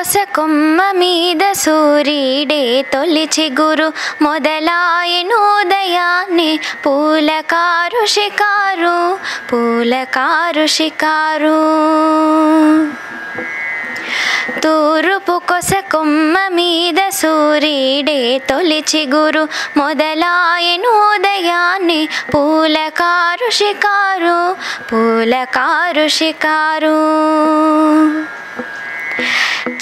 కొస కొమ్మ మీద సూర్యుడే తొలి చిగురు మొదలాయెను ఉదయాన్నే పూలకారు షికారు పూలకారు షికారు. తూర్పు కొస కొమ్మ మీద సూర్యుడే తొలి చిగురు మొదలాయెను ఉదయాన్నే పూలకారు షికారు పూలకారు షికారు.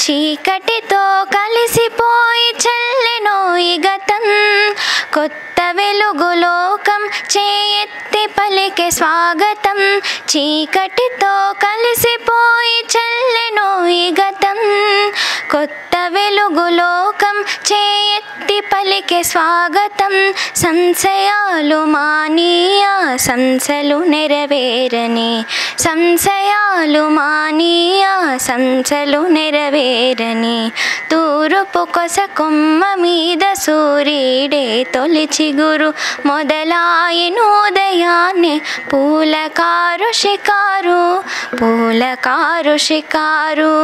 చీకటితో కలిసిపోయి చల్లెనోయి గతం కొత్త వెలుగు లోకం చేయెత్తి పలికే స్వాగతం. చీకటితో కలిసిపోయి చల్లెనోయి గతం కొత్త వెలుగు లోకం చేయెత్తి పలికే స్వాగతం. సంశయాలు మానీయ సంసలు నెరవేరని సంశయాలు మానీయ సంసలు నెరవేరని. తూర్పు కొస కొమ్మ మీద సూర్యుడే తొలి చిగురు మొదలాయెను ఉదయాన్నే పూలకారు షికారు పూలకారు షికారు.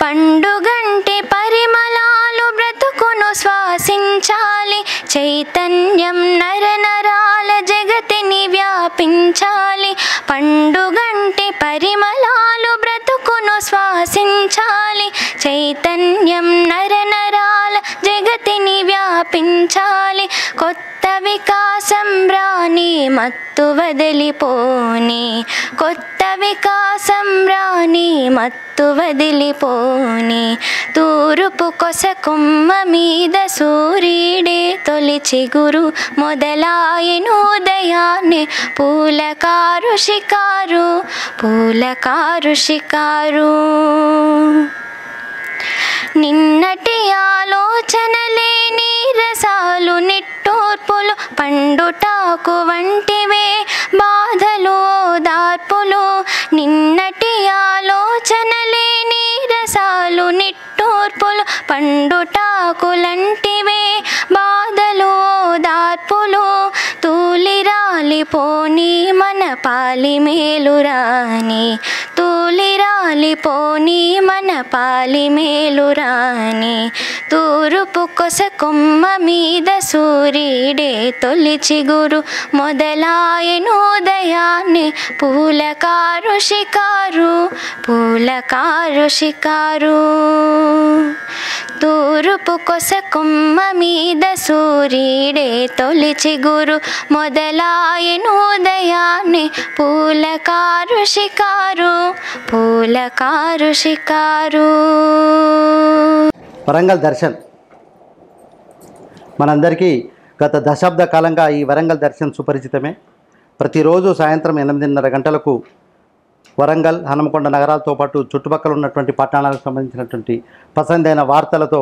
పండుగంటి పరిమళాలు బ్రతుకును శ్వాసించాలి చైతన్యం నరనరాల జగతిని వ్యాపించాలి. పండుగంటి పరిమళాలు బ్రతుకును శ్వాసించాలి చైతన్యం నరనరాల జగతిని వ్యాపించాలి. కొత్త వికాసం రాని మత్తు వదిలిపోని కొత్త వికాసం రాని మత్తు వదిలిపోని. తూర్పు కొస కొమ్మ మీద సూర్యుడే తొలి చిగురు మొదలాయెను ఉదయాన్నే పూలకారు షికారు పూలకారు షికారు. నిన్నటి ఆలోచనలే నీరసాలు నిట్టూర్పులు పండుటాకు వంటివే బాధలు దార్పులు. నిన్నటి ఆలోచనలే నీరసాలు నిట్టూర్పులు పండుటాకులంటివే బాధలు దార్పులు. తూలి రాలిపోని మన పాలి మేలురాని తూలి రాలిపోని మన పాలి మేలురాని. తూర్పు కొస కొమ్మ మీద సూర్యుడే తొలి చిగురు మొదలాయెను ఉదయాన్నే పూలకారు షికారు పూలకారు షికారు. తూర్పు కొస కొమ్మ మీద సూర్యుడే తొలి చిగురు మొదలాయెను ఉదయాన్నే పూలకారు షికారు పూలకారు షికారు. వరంగల్ దర్శన్ మనందరికీ గత దశాబ్ద కాలంగా ఈ వరంగల్ దర్శన్ సుపరిచితమే. ప్రతిరోజు సాయంత్రం 8:30 గంటలకు వరంగల్ హనుమకొండ నగరాలతో పాటు చుట్టుపక్కల ఉన్నటువంటి పట్టణాలకు సంబంధించినటువంటి పసందైన వార్తలతో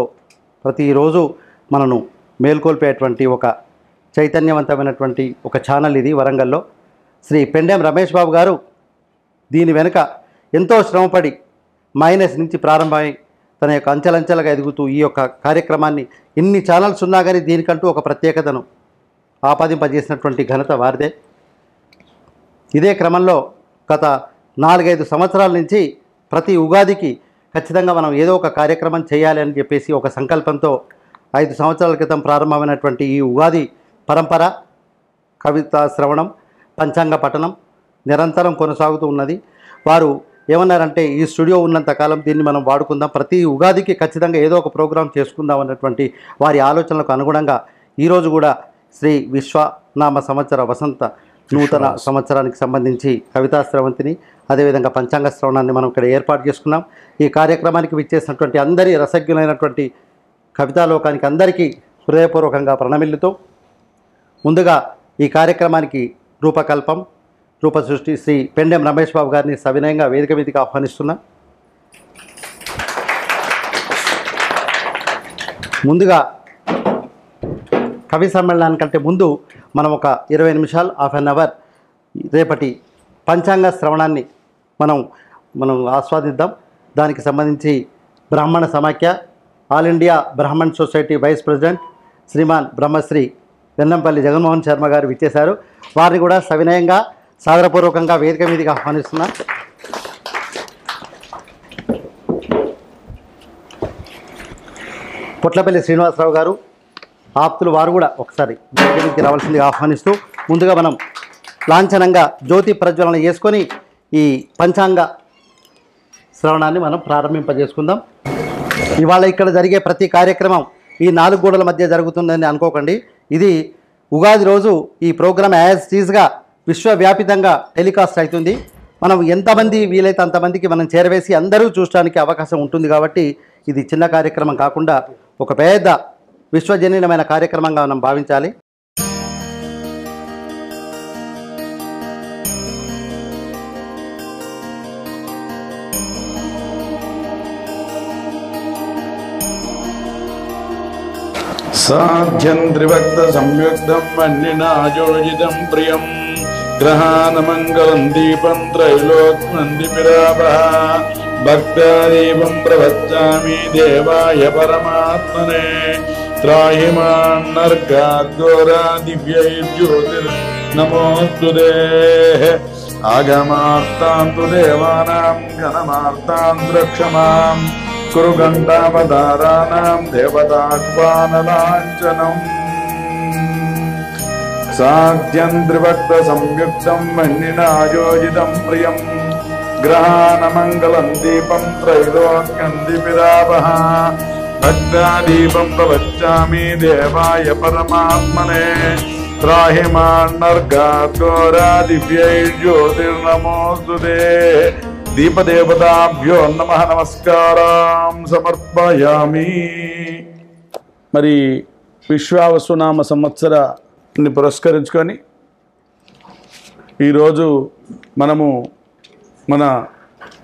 ప్రతిరోజు మనను మేల్కొల్పేటువంటి ఒక చైతన్యవంతమైనటువంటి ఒక ఛానల్ ఇది వరంగల్లో. శ్రీ పెండెం రమేష్ బాబు గారు దీని వెనుక ఎంతో శ్రమపడి మైనస్ నుంచి ప్రారంభమై తన యొక్క అంచెలంచెలుగా ఎదుగుతూ ఈ యొక్క కార్యక్రమాన్ని ఇన్ని ఛానల్స్ ఉన్నా కానీ దీనికంటూ ఒక ప్రత్యేకతను ఆపాదింపజేసినటువంటి ఘనత వారిదే. ఇదే క్రమంలో గత 4-5 సంవత్సరాల నుంచి ప్రతి ఉగాదికి ఖచ్చితంగా మనం ఏదో ఒక కార్యక్రమం చేయాలి అని చెప్పేసి ఒక సంకల్పంతో 5 సంవత్సరాల క్రితం ప్రారంభమైనటువంటి ఈ ఉగాది పరంపర కవితా శ్రవణం పంచాంగ పఠనం నిరంతరం కొనసాగుతూ ఉన్నది. వారు ఏమన్నారంటే ఈ స్టూడియో ఉన్నంతకాలం దీన్ని మనం వాడుకుందాం, ప్రతి ఉగాదికి ఖచ్చితంగా ఏదో ఒక ప్రోగ్రాం చేసుకుందాం అన్నటువంటి వారి ఆలోచనలకు అనుగుణంగా ఈరోజు కూడా శ్రీ విశ్వనామ సంవత్సర వసంత నూతన సంవత్సరానికి సంబంధించి కవితా శ్రవంతిని అదేవిధంగా పంచాంగ శ్రవణాన్ని మనం ఇక్కడ ఏర్పాటు చేసుకున్నాం. ఈ కార్యక్రమానికి విచ్చేసినటువంటి అందరి రసజ్ఞులైనటువంటి కవితాలోకానికి అందరికీ హృదయపూర్వకంగా ప్రణమిల్లుతూ ముందుగా ఈ కార్యక్రమానికి రూపకల్పం రూపసృష్టి శ్రీ పెండెం రమేష్ బాబు గారిని సవినయంగా వేదిక మీదకి ఆహ్వానిస్తున్నా. ముందుగా కవి సమ్మేళనానికంటే ముందు మనం ఒక 20 నిమిషాలు హాఫ్ అన్ అవర్ రేపటి పంచాంగ శ్రవణాన్ని మనం ఆస్వాదిద్దాం. దానికి సంబంధించి Brahmana Samakhya all India Brahman society vice president Shriman Brahmashri Vennampalli Jaganmohan Sharma garu విచ్చేశారు. వారిని కూడా సవినయంగా సాదరపూర్వకంగా వేదిక మీదకి ఆహ్వానిస్తున్నా. పొట్లపల్లి శ్రీనివాసరావు గారు ఆప్తులు వారు కూడా ఒకసారి వేదికకి రావాల్సిందిగా ఆహ్వానిస్తూ ముందుగా మనం లాంఛనంగా జ్యోతి ప్రజ్వలన చేసుకొని ఈ పంచాంగ శ్రవణాన్ని మనం ప్రారంభింపజేసుకుందాం. ఇవాళ ఇక్కడ జరిగే ప్రతి కార్యక్రమం ఈ 4 గోడల మధ్య జరుగుతుందని అనుకోకండి. ఇది ఉగాది రోజు ఈ ప్రోగ్రామ్ యాజ్ టీజ్గా విశ్వవ్యాపితంగా టెలికాస్ట్ అవుతుంది. మనం ఎంతమంది వీలైతే అంతమందికి మనం చేరవేసి అందరూ చూడడానికి అవకాశం ఉంటుంది. కాబట్టి ఇది చిన్న కార్యక్రమం కాకుండా ఒక పెద్ద విశ్వజనీయమైన కార్యక్రమంగా మనం భావించాలి. సాధ్యం త్రిభక్త సంయుక్తం మన్నినాయోజితం ప్రియం గ్రహానమంగళం దీపం త్రైలోక్నందిపిరాపః భక్తాదీపం ప్రవచ్చామి దేవాయ పరమాత్మనే త్రాహి మాన్నర్గాద్ఘోరా దివ్యైర్జ్యోతిర్నమోస్తుతే ఆగమార్తాంతు దేవానాం గణమార్తాన్ రక్షమాం కురు ఘంటావతారాణం దేవతాహ్వానలాంఛనం సాధ్యం త్రిభక్త సంయుక్తం మన్నినాయోజితం ప్రియం గ్రహానమంగళం దీపం త్రైలోక్యం దివిరాపః భక్తాదీపం ప్రవచ్చామి దేవాయ పరమాత్మనే త్రాహి మాన్నర్గాద్ఘోరా దివ్యైర్జ్యోతిర్నమోస్తుతే దీపదేవతాభ్యో నమః నమస్కారం సమర్పయామి. మరి విశ్వావసునామ సంవత్సరాన్ని పురస్కరించుకొని ఈరోజు మనము మన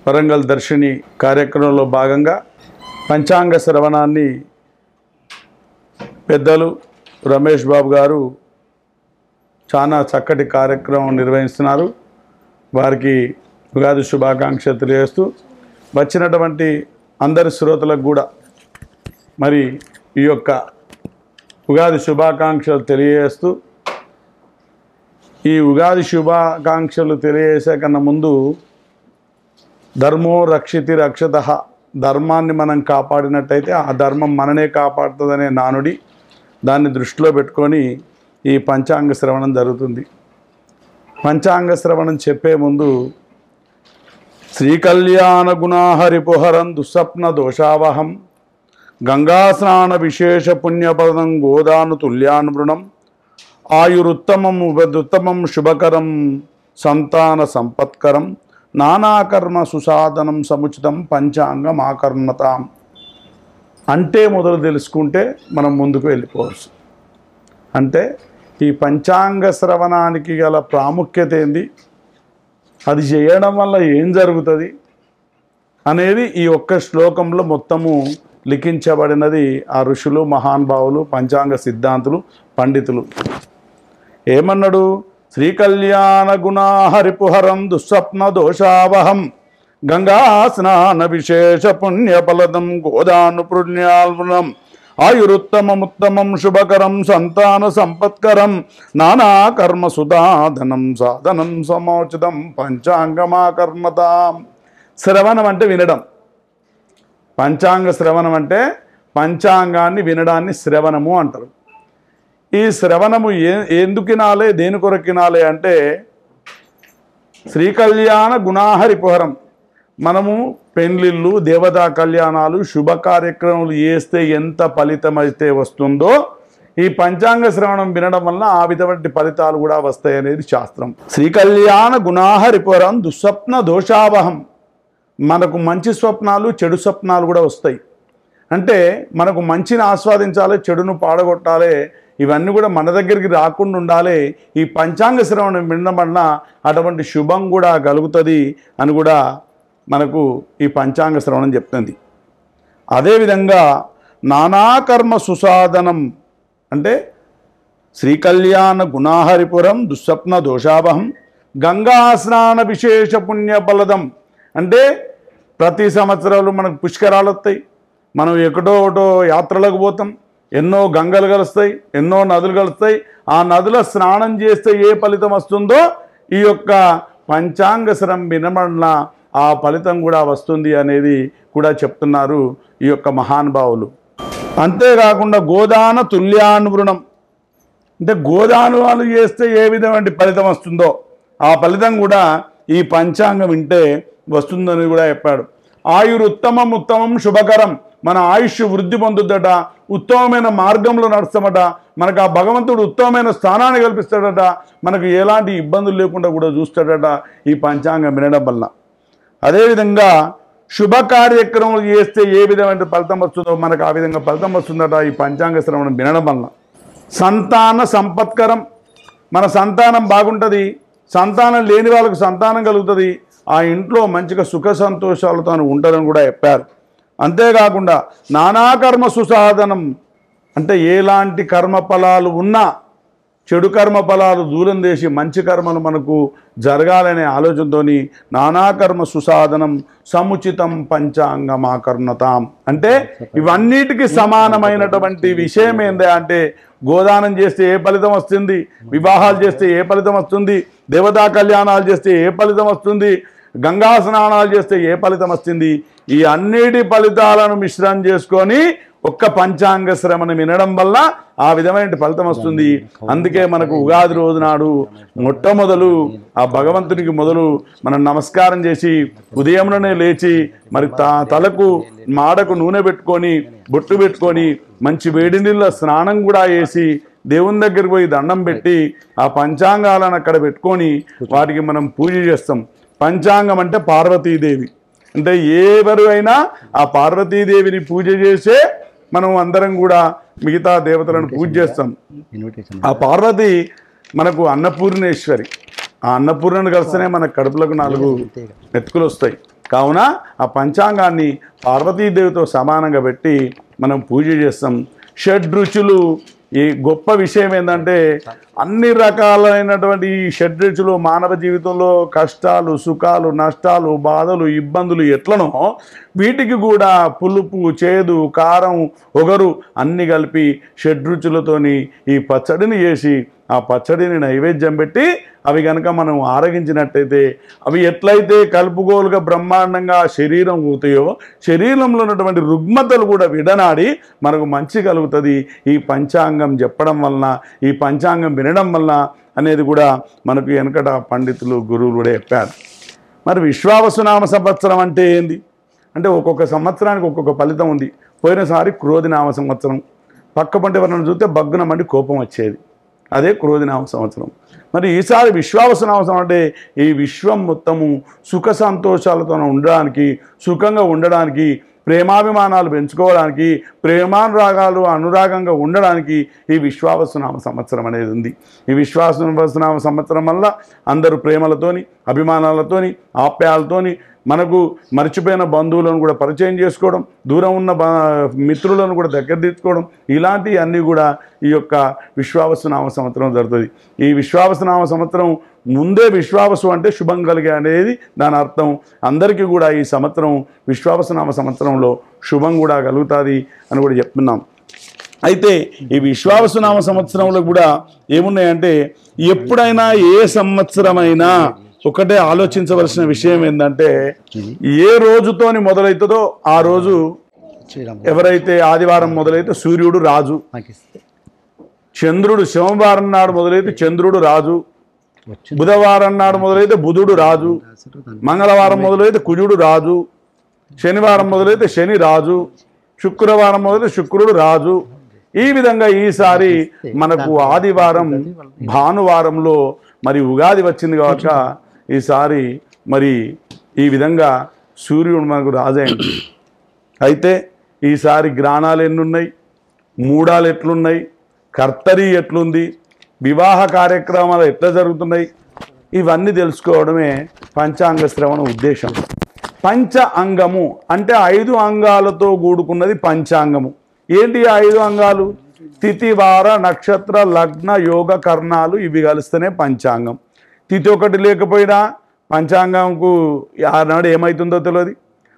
వరంగల్ దర్శిని కార్యక్రమంలో భాగంగా పంచాంగ శ్రవణాన్ని పెద్దలు రమేష్ బాబు గారు చాలా చక్కటి కార్యక్రమం నిర్వహిస్తున్నారు. వారికి ఉగాది శుభాకాంక్షలు తెలియజేస్తూ వచ్చినటువంటి అందరి శ్రోతలకు కూడా మరి ఈ యొక్క ఉగాది శుభాకాంక్షలు తెలియజేస్తూ ఈ ఉగాది శుభాకాంక్షలు తెలియజేసే కన్నా ముందు ధర్మో రక్షితి రక్షతః, ధర్మాన్ని మనం కాపాడినట్టయితే ఆ ధర్మం మననే కాపాడుతుందనే నానుడి, దాన్ని దృష్టిలో పెట్టుకొని ఈ పంచాంగ శ్రవణం జరుగుతుంది. పంచాంగ శ్రవణం చెప్పే ముందు శ్రీకళ్యాణ గుణాహరిపుహరం దుస్వప్న దోషావహం గంగాస్నాన విశేష పుణ్యపదం గోదాను తుల్యానుబృణం ఆయురుత్తమం ఉపదుత్తమం శుభకరం సంతాన సంపత్కరం నానాకర్మ సుసాధనం సముచితం పంచాంగం ఆకర్ణతాం అంటే మొదలు తెలుసుకుంటే మనం ముందుకు వెళ్ళిపోవచ్చు. అంటే ఈ పంచాంగ శ్రవణానికి గల ప్రాముఖ్యత ఏంది, అది చేయడం వల్ల ఏం జరుగుతుంది అనేది ఈ ఒక్క శ్లోకంలో మొత్తము లిఖించబడినది. ఆ ఋషులు, మహానుభావులు, పంచాంగ సిద్ధాంతులు, పండితులు ఏమన్నాడు? శ్రీకళ్యాణ గుణాహరిపుహరం దుస్వప్న దోషావహం గంగా స్నాన విశేష పుణ్యఫలదం గోదాను పుణ్యాల్పుణం ఆయురుత్తమముత్తమం శుభకరం సంతాన సంపత్కరం నానాకర్మ సుధాధనం సాధనం సమోచితం పంచాంగమాకర్ణతాం. శ్రవణం అంటే వినడం. పంచాంగ శ్రవణం అంటే పంచాంగాన్ని వినడాన్ని శ్రవణము అంటారు. ఈ శ్రవణము ఎందుకు వినాలి, దేని కొరకు వినాలి అంటే శ్రీకళ్యాణ గుణాహరిపుహరం, మనము పెండ్లిళ్ళు, దేవతా కళ్యాణాలు, శుభ కార్యక్రమాలు చేస్తే ఎంత ఫలితం అయితే వస్తుందో ఈ పంచాంగ శ్రవణం వినడం వల్ల ఆ విధమైన ఫలితాలు కూడా వస్తాయి అనేది శాస్త్రం. శ్రీకళ్యాణ గుణాహరిపుహరం దుస్వప్న దోషావహం, మనకు మంచి స్వప్నాలు, చెడు స్వప్నాలు కూడా వస్తాయి. అంటే మనకు మంచిని ఆస్వాదించాలి, చెడును పాడగొట్టాలి, ఇవన్నీ కూడా మన దగ్గరికి రాకుండా ఉండాలి. ఈ పంచాంగ శ్రవణం వినడం వల్ల అటువంటి శుభం కూడా కలుగుతుంది అని కూడా మనకు ఈ పంచాంగ శ్రవణం చెప్తుంది. అదేవిధంగా నానాకర్మ సుసాధనం అంటే శ్రీకళ్యాణ గుణాహరిపురం దుస్వప్న దోషావహం గంగా స్నాన విశేష పుణ్యఫలదం అంటే ప్రతి సంవత్సరాలు మనకు పుష్కరాలు వస్తాయి, మనం ఎక్కడో ఒకటో యాత్రలకు పోతాం, ఎన్నో గంగలు కలుస్తాయి, ఎన్నో నదులు కలుస్తాయి. ఆ నదుల స్నానం చేస్తే ఏ ఫలితం వస్తుందో ఈ యొక్క పంచాంగ శ్రవణం వినమన్న ఆ ఫలితం కూడా వస్తుంది అనేది కూడా చెప్తున్నారు ఈ యొక్క మహానుభావులు. అంతేకాకుండా గోదాన తుల్యానువృణం అంటే గోదానాలు చేస్తే ఏ విధమైన ఫలితం వస్తుందో ఆ ఫలితం కూడా ఈ పంచాంగం వింటే వస్తుందని కూడా చెప్పాడు. ఆయురుత్తమం ఉత్తమం శుభకరం, మన ఆయుష్ వృద్ధి పొందుద్దట, ఉత్తమమైన మార్గంలో నడుస్తామట, మనకు ఆ భగవంతుడు ఉత్తమమైన స్థానాన్ని కల్పిస్తాడట, మనకు ఎలాంటి ఇబ్బందులు లేకుండా కూడా చూస్తాడట ఈ పంచాంగం వినడం వల్ల. అదేవిధంగా శుభ కార్యక్రమాలు చేస్తే ఏ విధమైన ఫలితం వస్తుందో మనకు ఆ విధంగా ఫలితం వస్తుందట ఈ పంచాంగ శ్రవణం వినడం వల్ల. సంతాన సంపత్కరం, మన సంతానం బాగుంటుంది, సంతానం లేని వాళ్ళకు సంతానం కలుగుతుంది, ఆ ఇంట్లో మంచిగా సుఖ సంతోషాలతో ఉంటారని కూడా చెప్పారు. అంతేకాకుండా నానాకర్మ సుసాధనం అంటే ఎలాంటి కర్మఫలాలు ఉన్నా చెడు కర్మఫలాలు దూరం చేసి మంచి కర్మలు మనకు జరగాలనే ఆలోచనతో నానాకర్మ సుసాధనం సముచితం పంచాంగమాకర్ణతాం అంటే ఇవన్నిటికీ సమానమైనటువంటి విషయం ఏంది అంటే గోదానం చేస్తే ఏ ఫలితం వస్తుంది, వివాహాలు చేస్తే ఏ ఫలితం వస్తుంది, దేవతా కళ్యాణాలు చేస్తే ఏ ఫలితం వస్తుంది, గంగా స్నానాలు చేస్తే ఏ ఫలితం వస్తుంది, ఈ అన్నిటి ఫలితాలను మిశ్రం చేసుకొని ఒక్క పంచాంగ శ్రమను వినడం వల్ల ఆ విధమైన ఫలితం వస్తుంది. అందుకే మనకు ఉగాది రోజు నాడు మొట్టమొదలు ఆ భగవంతునికి మొదలు మనం నమస్కారం చేసి ఉదయంలోనే లేచి మరి తలకు మాడకు నూనె పెట్టుకొని బొట్టు పెట్టుకొని మంచి వేడి నీళ్ళ స్నానం కూడా చేసి దేవుని దగ్గరికి పోయి దండం పెట్టి ఆ పంచాంగాలను అక్కడ పెట్టుకొని వాటికి మనం పూజ చేస్తాం. పంచాంగం అంటే పార్వతీదేవి, అంటే ఎవరు అయినా ఆ పార్వతీదేవిని పూజ చేసే మనం అందరం కూడా మిగతా దేవతలను పూజ చేస్తాం. ఆ పార్వతి మనకు అన్నపూర్ణేశ్వరి, ఆ అన్నపూర్ణను కలిస్తేనే మన కడుపులకు 4 మెతుకులు వస్తాయి. కావున ఆ పంచాంగాన్ని పార్వతీదేవితో సమానంగా పెట్టి మనం పూజ చేస్తాం. షడ్రుచులు ఈ గొప్ప విషయం ఏంటంటే అన్ని రకాలైనటువంటి ఈ షడ్రుచులు మానవ జీవితంలో కష్టాలు సుఖాలు నష్టాలు బాధలు ఇబ్బందులు ఎట్లనో వీటికి కూడా పులుపు చేదు కారం ఒగరు అన్ని కలిపి షడ్రుచులతోని ఈ పచ్చడిని చేసి ఆ పచ్చడిని నైవేద్యం పెట్టి అవి కనుక మనం ఆరగించినట్టయితే అవి ఎట్లయితే కలుపుగోలుగా బ్రహ్మాండంగా శరీరం ఊతాయో శరీరంలో ఉన్నటువంటి రుగ్మతలు కూడా విడనాడి మనకు మంచి కలుగుతుంది ఈ పంచాంగం చెప్పడం వలన, ఈ పంచాంగం వినడం వలన అనేది కూడా మనకు వెనకట పండితులు గురువులు కూడా చెప్పారు. మరి విశ్వావసునామ సంవత్సరం అంటే ఏంది అంటే ఒక్కొక్క సంవత్సరానికి ఒక్కొక్క ఫలితం ఉంది. పోయినసారి క్రోధినామ సంవత్సరం, పక్క పంట ఎవరైనా చూస్తే బగ్గునమండి కోపం వచ్చేది, అదే క్రోధినామ సంవత్సరం. మరి ఈసారి విశ్వావసునామ సంవత్సరం అంటే ఈ విశ్వం మొత్తము సుఖ సంతోషాలతో ఉండడానికి, సుఖంగా ఉండడానికి, ప్రేమాభిమానాలు పెంచుకోవడానికి, ప్రేమానురాగాలు అనురాగంగా ఉండడానికి ఈ విశ్వావసునామ సంవత్సరం అనేది ఉంది. ఈ విశ్వావసునామ సంవత్సరం వల్ల అందరూ ప్రేమలతోని అభిమానాలతోని ఆప్యాయాలతోని మనకు మర్చిపోయిన బంధువులను కూడా పరిచయం చేసుకోవడం, దూరం ఉన్న మిత్రులను కూడా దగ్గర తీసుకోవడం, ఇలాంటివన్నీ కూడా ఈ యొక్క విశ్వావసునామ సంవత్సరం జరుగుతుంది. ఈ విశ్వావసునామ సంవత్సరం ముందే విశ్వావసు అంటే శుభం కలిగే అనేది దాని అర్థం. అందరికీ కూడా ఈ సంవత్సరం విశ్వావసునామ సంవత్సరంలో శుభం కూడా కలుగుతుంది అని కూడా చెప్తున్నాం. అయితే ఈ విశ్వావసునామ సంవత్సరంలో కూడా ఏమున్నాయంటే ఎప్పుడైనా ఏ సంవత్సరమైనా ఒకటే ఆలోచించవలసిన విషయం ఏంటంటే ఏ రోజుతోని మొదలవుతుందో ఆ రోజు ఎవరైతే ఆదివారం మొదలైతే సూర్యుడు రాజు, చంద్రుడు సోమవారం నాడు మొదలైతే చంద్రుడు రాజు, బుధవారం నాడు మొదలైతే బుధుడు రాజు, మంగళవారం మొదలైతే కుజుడు రాజు, శనివారం మొదలైతే శని రాజు, శుక్రవారం మొదలైతే శుక్రుడు రాజు. ఈ విధంగా ఈసారి మనకు ఆదివారం భానువారంలో మరి ఉగాది వచ్చింది కాక ఈసారి మరి ఈ విధంగా సూర్యుడు మనకు రాజైంది. అయితే ఈసారి గ్రహణాలు ఎన్నున్నాయి, మూడాలు ఎట్లున్నాయి, కర్తరి ఎట్లుంది, వివాహ కార్యక్రమాలు ఎట్లా జరుగుతున్నాయి, ఇవన్నీ తెలుసుకోవడమే పంచాంగ శ్రవణ ఉద్దేశం. పంచ అంగము అంటే 5 అంగాలతో కూడుకున్నది పంచాంగము. ఏంటి 5 అంగాలు? తిథి వార నక్షత్ర లగ్న యోగ కర్ణాలు ఇవి కలిస్తేనే పంచాంగం. తిథి ఒకటి లేకపోయినా పంచాంగంకు ఆనాడు ఏమవుతుందో తెలియదు,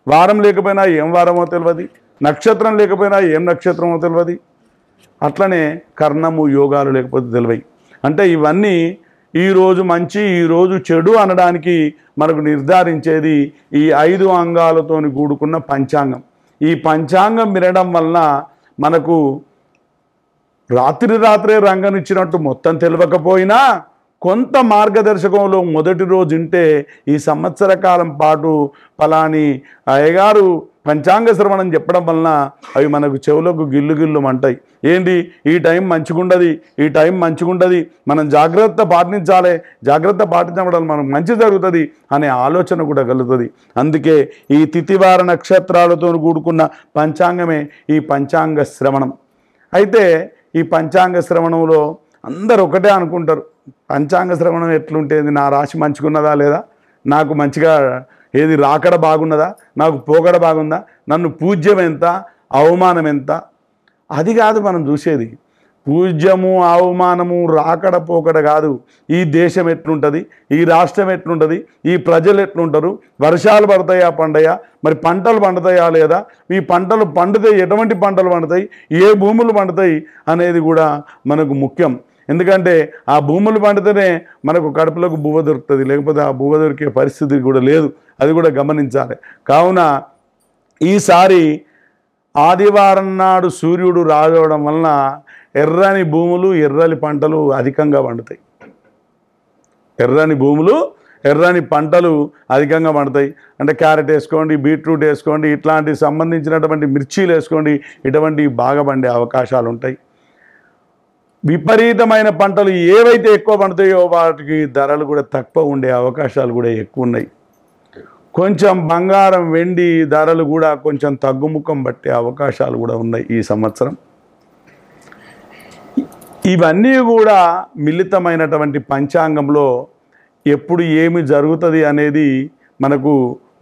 వారం లేకపోయినా ఏం వారమో తెలియదు, నక్షత్రం లేకపోయినా ఏం నక్షత్రమో తెలియదు, అట్లనే కర్ణము యోగాలు లేకపోతే తెలియదు. అంటే ఇవన్నీ ఈరోజు మంచి ఈరోజు చెడు అనడానికి మనకు నిర్ధారించేది ఈ 5 అంగాలతో కూడుకున్న పంచాంగం. ఈ పంచాంగం వినడం వలన మనకు రాత్రే రంగనిచ్చినట్టు మొత్తం తెలియకపోయినా కొంత మార్గదర్శకంలో మొదటి రోజు ఉంటే ఈ సంవత్సర కాలం పాటు ఫలాని అయ్యగారు పంచాంగ శ్రవణం చెప్పడం వలన అవి మనకు చెవులకు గిల్లు అంటాయి. ఏంటి ఈ టైం మంచిగుండది, ఈ టైం మంచిగుండది, మనం జాగ్రత్త పాటించాలి, జాగ్రత్త పాటించడం వల్ల మనకు మంచి జరుగుతుంది అనే ఆలోచన కూడా కలుగుతుంది. అందుకే ఈ తిథివార నక్షత్రాలతో కూడుకున్న పంచాంగమే ఈ పంచాంగ శ్రవణం. అయితే ఈ పంచాంగ శ్రవణంలో అందరు ఒకటే అనుకుంటారు, పంచాంగ శ్రవణం ఎట్లుంటేది, నా రాశి మంచిగున్నదా లేదా, నాకు మంచిగా ఏది రాకడ బాగున్నదా, నాకు పోకడ బాగుందా, నన్ను పూజ్యం ఎంత, అవమానం ఎంత, అది కాదు మనం చూసేది. పూజ్యము అవమానము రాకడ పోకడ కాదు. ఈ దేశం ఎట్లుంటుంది, ఈ రాష్ట్రం ఎట్లుంటుంది, ఈ ప్రజలు ఎట్లుంటారు, వర్షాలు పడతాయా పండయా, మరి పంటలు పండుతాయా లేదా, ఈ పంటలు పండుతాయి, ఎటువంటి పంటలు పండుతాయి, ఏ భూములు పండుతాయి అనేది కూడా మనకు ముఖ్యం. ఎందుకంటే ఆ భూములు పండితేనే మనకు కడుపులోకి బువ్వ దొరుకుతుంది, లేకపోతే ఆ బువ్వ దొరికే పరిస్థితి కూడా లేదు. అది కూడా గమనించాలి. కావున ఈసారి ఆదివారం నాడు సూర్యుడు రావడం వలన ఎర్రని భూములు ఎర్రని పంటలు అధికంగా పండుతాయి. ఎర్రని భూములు ఎర్రని పంటలు అధికంగా పండుతాయి. అంటే క్యారెట్ వేసుకోండి, బీట్రూట్ వేసుకోండి, ఇట్లాంటి సంబంధించినటువంటి మిర్చీలు వేసుకోండి, ఇటువంటి బాగా పండే అవకాశాలు ఉంటాయి. విపరీతమైన పంటలు ఏవైతే ఎక్కువ పండుతాయో వాటికి ధరలు కూడా తక్కువ ఉండే అవకాశాలు కూడా ఎక్కువ ఉన్నాయి. కొంచెం బంగారం వెండి ధరలు కూడా కొంచెం తగ్గుముఖం పట్టే అవకాశాలు కూడా ఉన్నాయి ఈ సంవత్సరం. ఇవన్నీ కూడా మిళితమైనటువంటి పంచాంగంలో ఎప్పుడు ఏమి జరుగుతుంది అనేది మనకు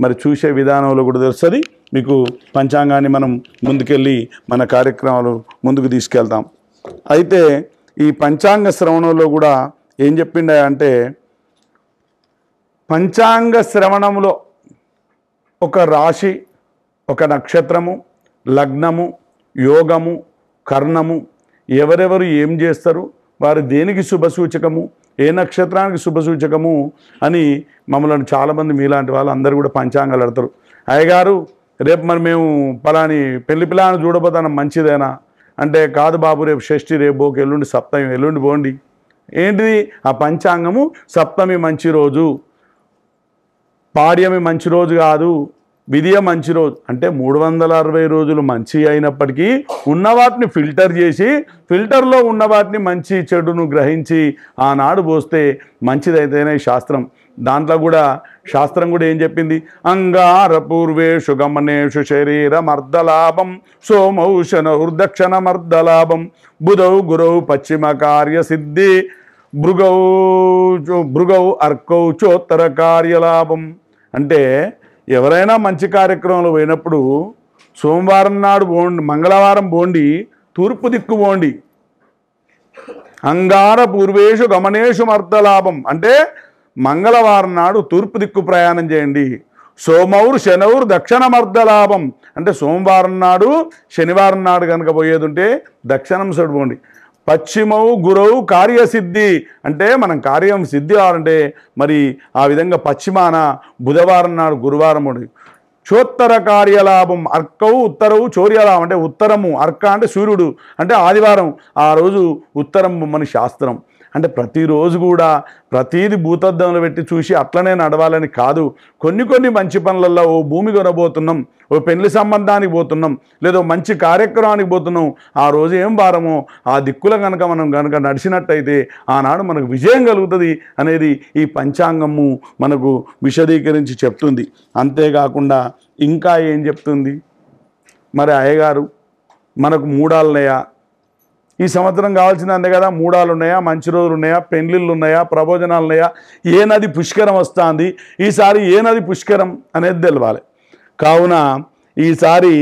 మరి చూసే విధానంలో కూడా తెలుస్తుంది. మీకు పంచాంగాన్ని మనం ముందుకెళ్ళి మన కార్యక్రమాలు ముందుకు తీసుకెళ్తాం. అయితే ఈ పంచాంగ శ్రవణంలో కూడా ఏం చెప్పిండే అంటే, పంచాంగ శ్రవణంలో ఒక రాశి, ఒక నక్షత్రము, లగ్నము, యోగము, కర్ణము, ఎవరెవరు ఏం చేస్తారు, వారు దేనికి శుభసూచకము, ఏ నక్షత్రానికి శుభసూచకము అని మమ్మల్ని చాలామంది మీలాంటి వాళ్ళు అందరూ కూడా పంచాంగాలు అడతారు. అయ్యగారు రేపు మరి మేము పలాని పెళ్లి పిల్లని చూడబోతాను, మంచిదేనా అంటే, కాదు బాబు రేపు షష్ఠి, రేపు పోకి, ఎల్లుండి సప్తమి, ఎల్లుండి పోండి. ఏంటిది ఆ పంచాంగము? సప్తమి మంచి రోజు, పాడ్యమి మంచి రోజు కాదు, విధియ మంచి రోజు అంటే 360 రోజులు మంచి అయినప్పటికీ ఉన్న వాటిని ఫిల్టర్ చేసి, ఫిల్టర్లో ఉన్న వాటిని మంచి చెడును గ్రహించి ఆనాడు పోస్తే మంచిదైతేనే శాస్త్రం. దాంట్లో కూడా శాస్త్రం కూడా ఏం చెప్పింది? అంగార పూర్వేషు గమనేషు శరీరమర్ధలాభం, సోమౌ శనౌర్దక్షిణమర్ధలాభం, బుధౌ గురౌ పశ్చిమ కార్యసిద్ధి, భృగౌ అర్కౌ చోత్తర కార్యలాభం. అంటే ఎవరైనా మంచి కార్యక్రమంలో పోయినప్పుడు సోమవారం నాడు పోండి, మంగళవారం పోండి, తూర్పు దిక్కు పోండి. అంగార పూర్వేషు గమనేషు మర్ధలాభం అంటే మంగళవారం నాడు తూర్పు దిక్కు ప్రయాణం చేయండి. సోమౌర్ శనౌర్ దక్షిణమర్ధలాభం అంటే సోమవారం నాడు శనివారం నాడు కనుక పోయేది ఉంటే దక్షిణం సైడ్ పోండి. పశ్చిమౌ గురౌ కార్యసిద్ధి అంటే మనం కార్యం సిద్ధి కావాలంటే మరి ఆ విధంగా పశ్చిమాన బుధవారం నాడు గురువారం ఉండి. చోత్తర కార్యలాభం అర్కౌ ఉత్తరవు చౌర్యలాభం అంటే ఉత్తరము, అర్క అంటే సూర్యుడు అంటే ఆదివారం, ఆ రోజు ఉత్తరం మన శాస్త్రం. అంటే ప్రతిరోజు కూడా ప్రతీది భూతద్దంలో పెట్టి చూసి అట్లనే నడవాలని కాదు. కొన్ని మంచి పనులలో ఓ భూమి కొనబోతున్నాం, ఓ పెళ్లి సంబంధానికి పోతున్నాం, లేదా మంచి కార్యక్రమానికి పోతున్నాం, ఆ రోజు ఏం వారమో ఆ దిక్కుల మనం నడిచినట్టయితే ఆనాడు మనకు విజయం కలుగుతుంది అనేది ఈ పంచాంగము మనకు విశదీకరించి చెప్తుంది. అంతేకాకుండా ఇంకా ఏం చెప్తుంది? మరి అయ్యగారు మనకు మూడాలున్నాయా, ఈ సంవత్సరం కావాల్సింది అంతే కదా, మూడాలు ఉన్నాయా, మంచి రోజులు ఉన్నాయా, పెండ్లిళ్ళు ఉన్నాయా, ప్రబోజనాలు ఉన్నాయా, ఏ నది పుష్కరం వస్తుంది, ఈసారి ఏ నది పుష్కరం అనేది తెలవాలి. కావున ఈసారి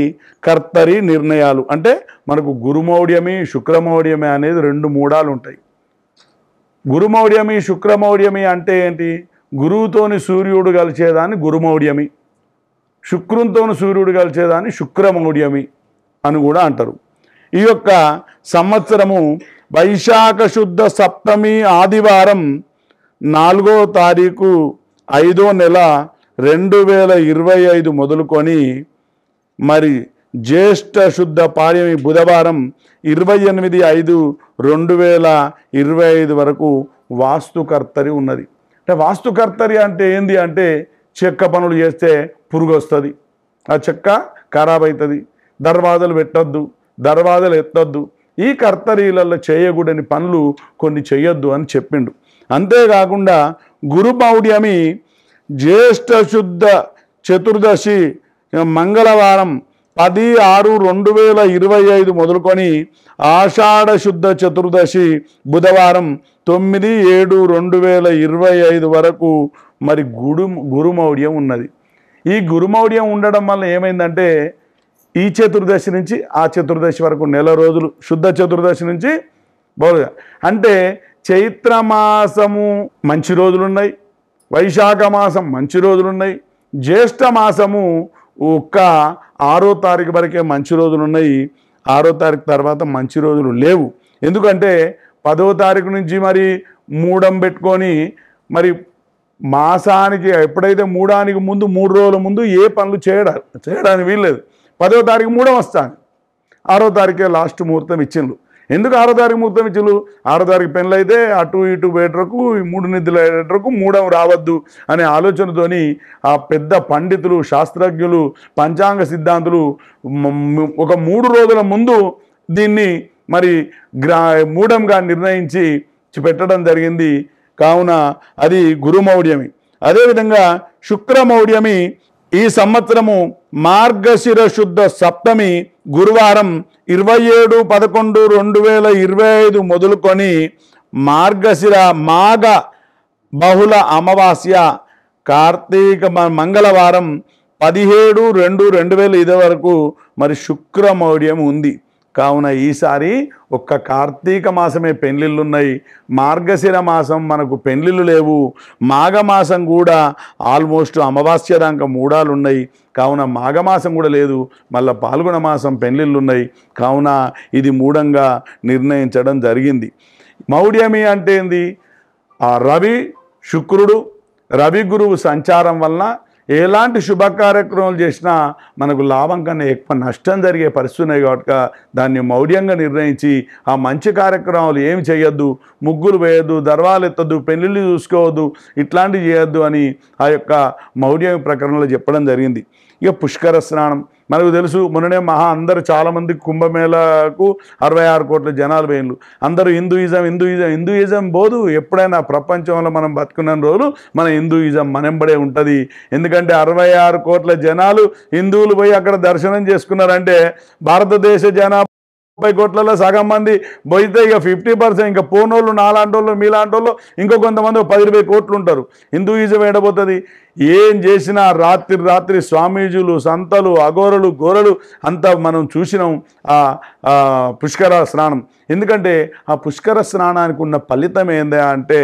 కర్తరి నిర్ణయాలు అంటే మనకు గురుమౌఢ్యమి శుక్రమౌఢ్యమి అనేది 2 మూడాలు ఉంటాయి. గురుమౌఢ్యమి శుక్రమౌఢ్యమి అంటే ఏంటి? గురువుతోని సూర్యుడు కలిసేదాన్ని గురుమౌఢ్యమి, శుక్రునితోని సూర్యుడు కలిసేదాన్ని శుక్రమౌఢ్యమి అని కూడా అంటారు. ఈ యొక్క సంవత్సరము వైశాఖ శుద్ధ సప్తమి ఆదివారం 4వ తారీఖు 5వ నెల 2025 మొదలుకొని మరి జ్యేష్ఠ శుద్ధ పాడ్యమి బుధవారం 28/5/2025 వరకు వాస్తుకర్తరి ఉన్నది. అంటే వాస్తుకర్తరి అంటే ఏంది అంటే చెక్క పనులు చేస్తే పురుగు వస్తుంది, ఆ చెక్క ఖరాబ్ అవుతుంది, దర్వాజలు పెట్టొద్దు, దర్వాజలు ఎత్తొద్దు, ఈ కర్తరీలలో చేయకూడని పనులు కొన్ని చేయొద్దు అని చెప్పిండు. అంతేకాకుండా గురుమౌఢ్యమి జ్యేష్ఠ శుద్ధ చతుర్దశి మంగళవారం 10/6/2025 మొదలుకొని ఆషాఢ శుద్ధ చతుర్దశి బుధవారం 9/7/2025 వరకు మరి గురుమౌఢ్యం ఉన్నది. ఈ గురుమౌఢ్యం ఉండడం వల్ల ఏమైందంటే ఈ చతుర్దశి నుంచి ఆ చతుర్దశి వరకు నెల రోజులు, శుద్ధ చతుర్దశి నుంచి బహుళ అంటే చైత్రమాసము మంచి రోజులున్నాయి, వైశాఖ మాసం మంచి రోజులున్నాయి, జ్యేష్ఠ మాసము ఒక్క 6వ తారీఖు వరకే మంచి రోజులు ఉన్నాయి, 6వ తారీఖు తర్వాత మంచి రోజులు లేవు. ఎందుకంటే 10వ తారీఖు నుంచి మరి మూడం పెట్టుకొని మరి మాసానికి ఎప్పుడైతే మూడానికి ముందు 3 రోజుల ముందు ఏ పనులు చేయడానికి వీల్లేదు. 10వ తారీఖు మూడం వస్తాను, 6వ తారీఖే లాస్ట్ ముహూర్తం ఇచ్చిండ్రు. ఎందుకు 6వ తారీఖు ముహూర్తం ఇచ్చిండ్రు? 6వ తారీఖు పెళ్ళైతే అటు ఇటు వేటరకు 3 నిద్రలు వేటరకు మూడం రావద్దు అనే ఆలోచనతోని ఆ పెద్ద పండితులు, శాస్త్రజ్ఞులు, పంచాంగ సిద్ధాంతులు ఒక 3 రోజుల ముందు దీన్ని మరి మూఢంగా నిర్ణయించి పెట్టడం జరిగింది. కావున అది గురుమౌఢ్యమి. అదేవిధంగా శుక్రమౌఢ్యమి ఈ సంవత్సరము మార్గశిర శుద్ధ సప్తమి గురువారం 27/11/2025 మొదలుకొని మార్గశిర మాఘ బహుళ అమావాస్య కార్తీక మంగళవారం 17/2/2025 వరకు మరి శుక్రమౌఢ్యం ఉంది. కావున ఈసారి ఒక్క కార్తీక మాసమే పెళ్ళిళ్ళు ఉన్నాయి, మార్గశిర మాసం మనకు పెళ్ళిళ్ళు లేవు, మాఘమాసం కూడా ఆల్మోస్ట్ అమావాస్య దాకా మూడాలు ఉన్నాయి. కావున మాఘమాసం కూడా లేదు, మళ్ళీ పాల్గొన మాసం పెళ్ళిళ్ళు ఉన్నాయి. కావున ఇది మూఢంగా నిర్ణయించడం జరిగింది. మౌఢ్యమి అంటే ఏంది? ఆ రవి శుక్రుడు రవి గురువు సంచారం వలన ఎలాంటి శుభ కార్యక్రమాలు చేసినా మనకు లాభం కన్నా ఎక్కువ నష్టం జరిగే పరిస్థితి ఉన్నాయి. కాబట్టి దాన్ని మౌఢ్యంగా నిర్ణయించి ఆ మంచి కార్యక్రమాలు ఏమి చేయొద్దు, ముగ్గులు వేయొద్దు, దర్వాలు ఎత్తొద్దు, పెళ్ళిళ్ళు చూసుకోవద్దు, ఇట్లాంటివి చేయొద్దు అని ఆ యొక్క మౌఢ్య ప్రకరణలో చెప్పడం జరిగింది. ఇక పుష్కర స్నానం మనకు తెలుసు. మొన్ననే అందరూ చాలామంది కుంభమేళకు 66 కోట్ల జనాలు పోయిన్లు. అందరూ హిందూయిజం పోదు. ఎప్పుడైనా ప్రపంచంలో మనం బతుకున్న రోజులు మన హిందూయిజం మనంబడే ఉంటుంది. ఎందుకంటే 66 కోట్ల జనాలు హిందువులు పోయి అక్కడ దర్శనం చేసుకున్నారంటే భారతదేశ జనాభా 30 కోట్లలో సగం మంది పోయితే ఇక 50%, ఇంకా పోనోళ్ళు నాలాంటోళ్ళు మీలాంటోళ్ళు ఇంకో కొంతమంది 10-20 కోట్లు ఉంటారు. హిందూయిజం ఏడబోతుంది. ఏం చేసినా రాత్రి స్వామీజులు, సంతలు, అఘోరలు, గోరలు అంతా మనం చూసినాం ఆ పుష్కర స్నానం. ఎందుకంటే ఆ పుష్కర స్నానానికి ఉన్న ఫలితం ఏందా అంటే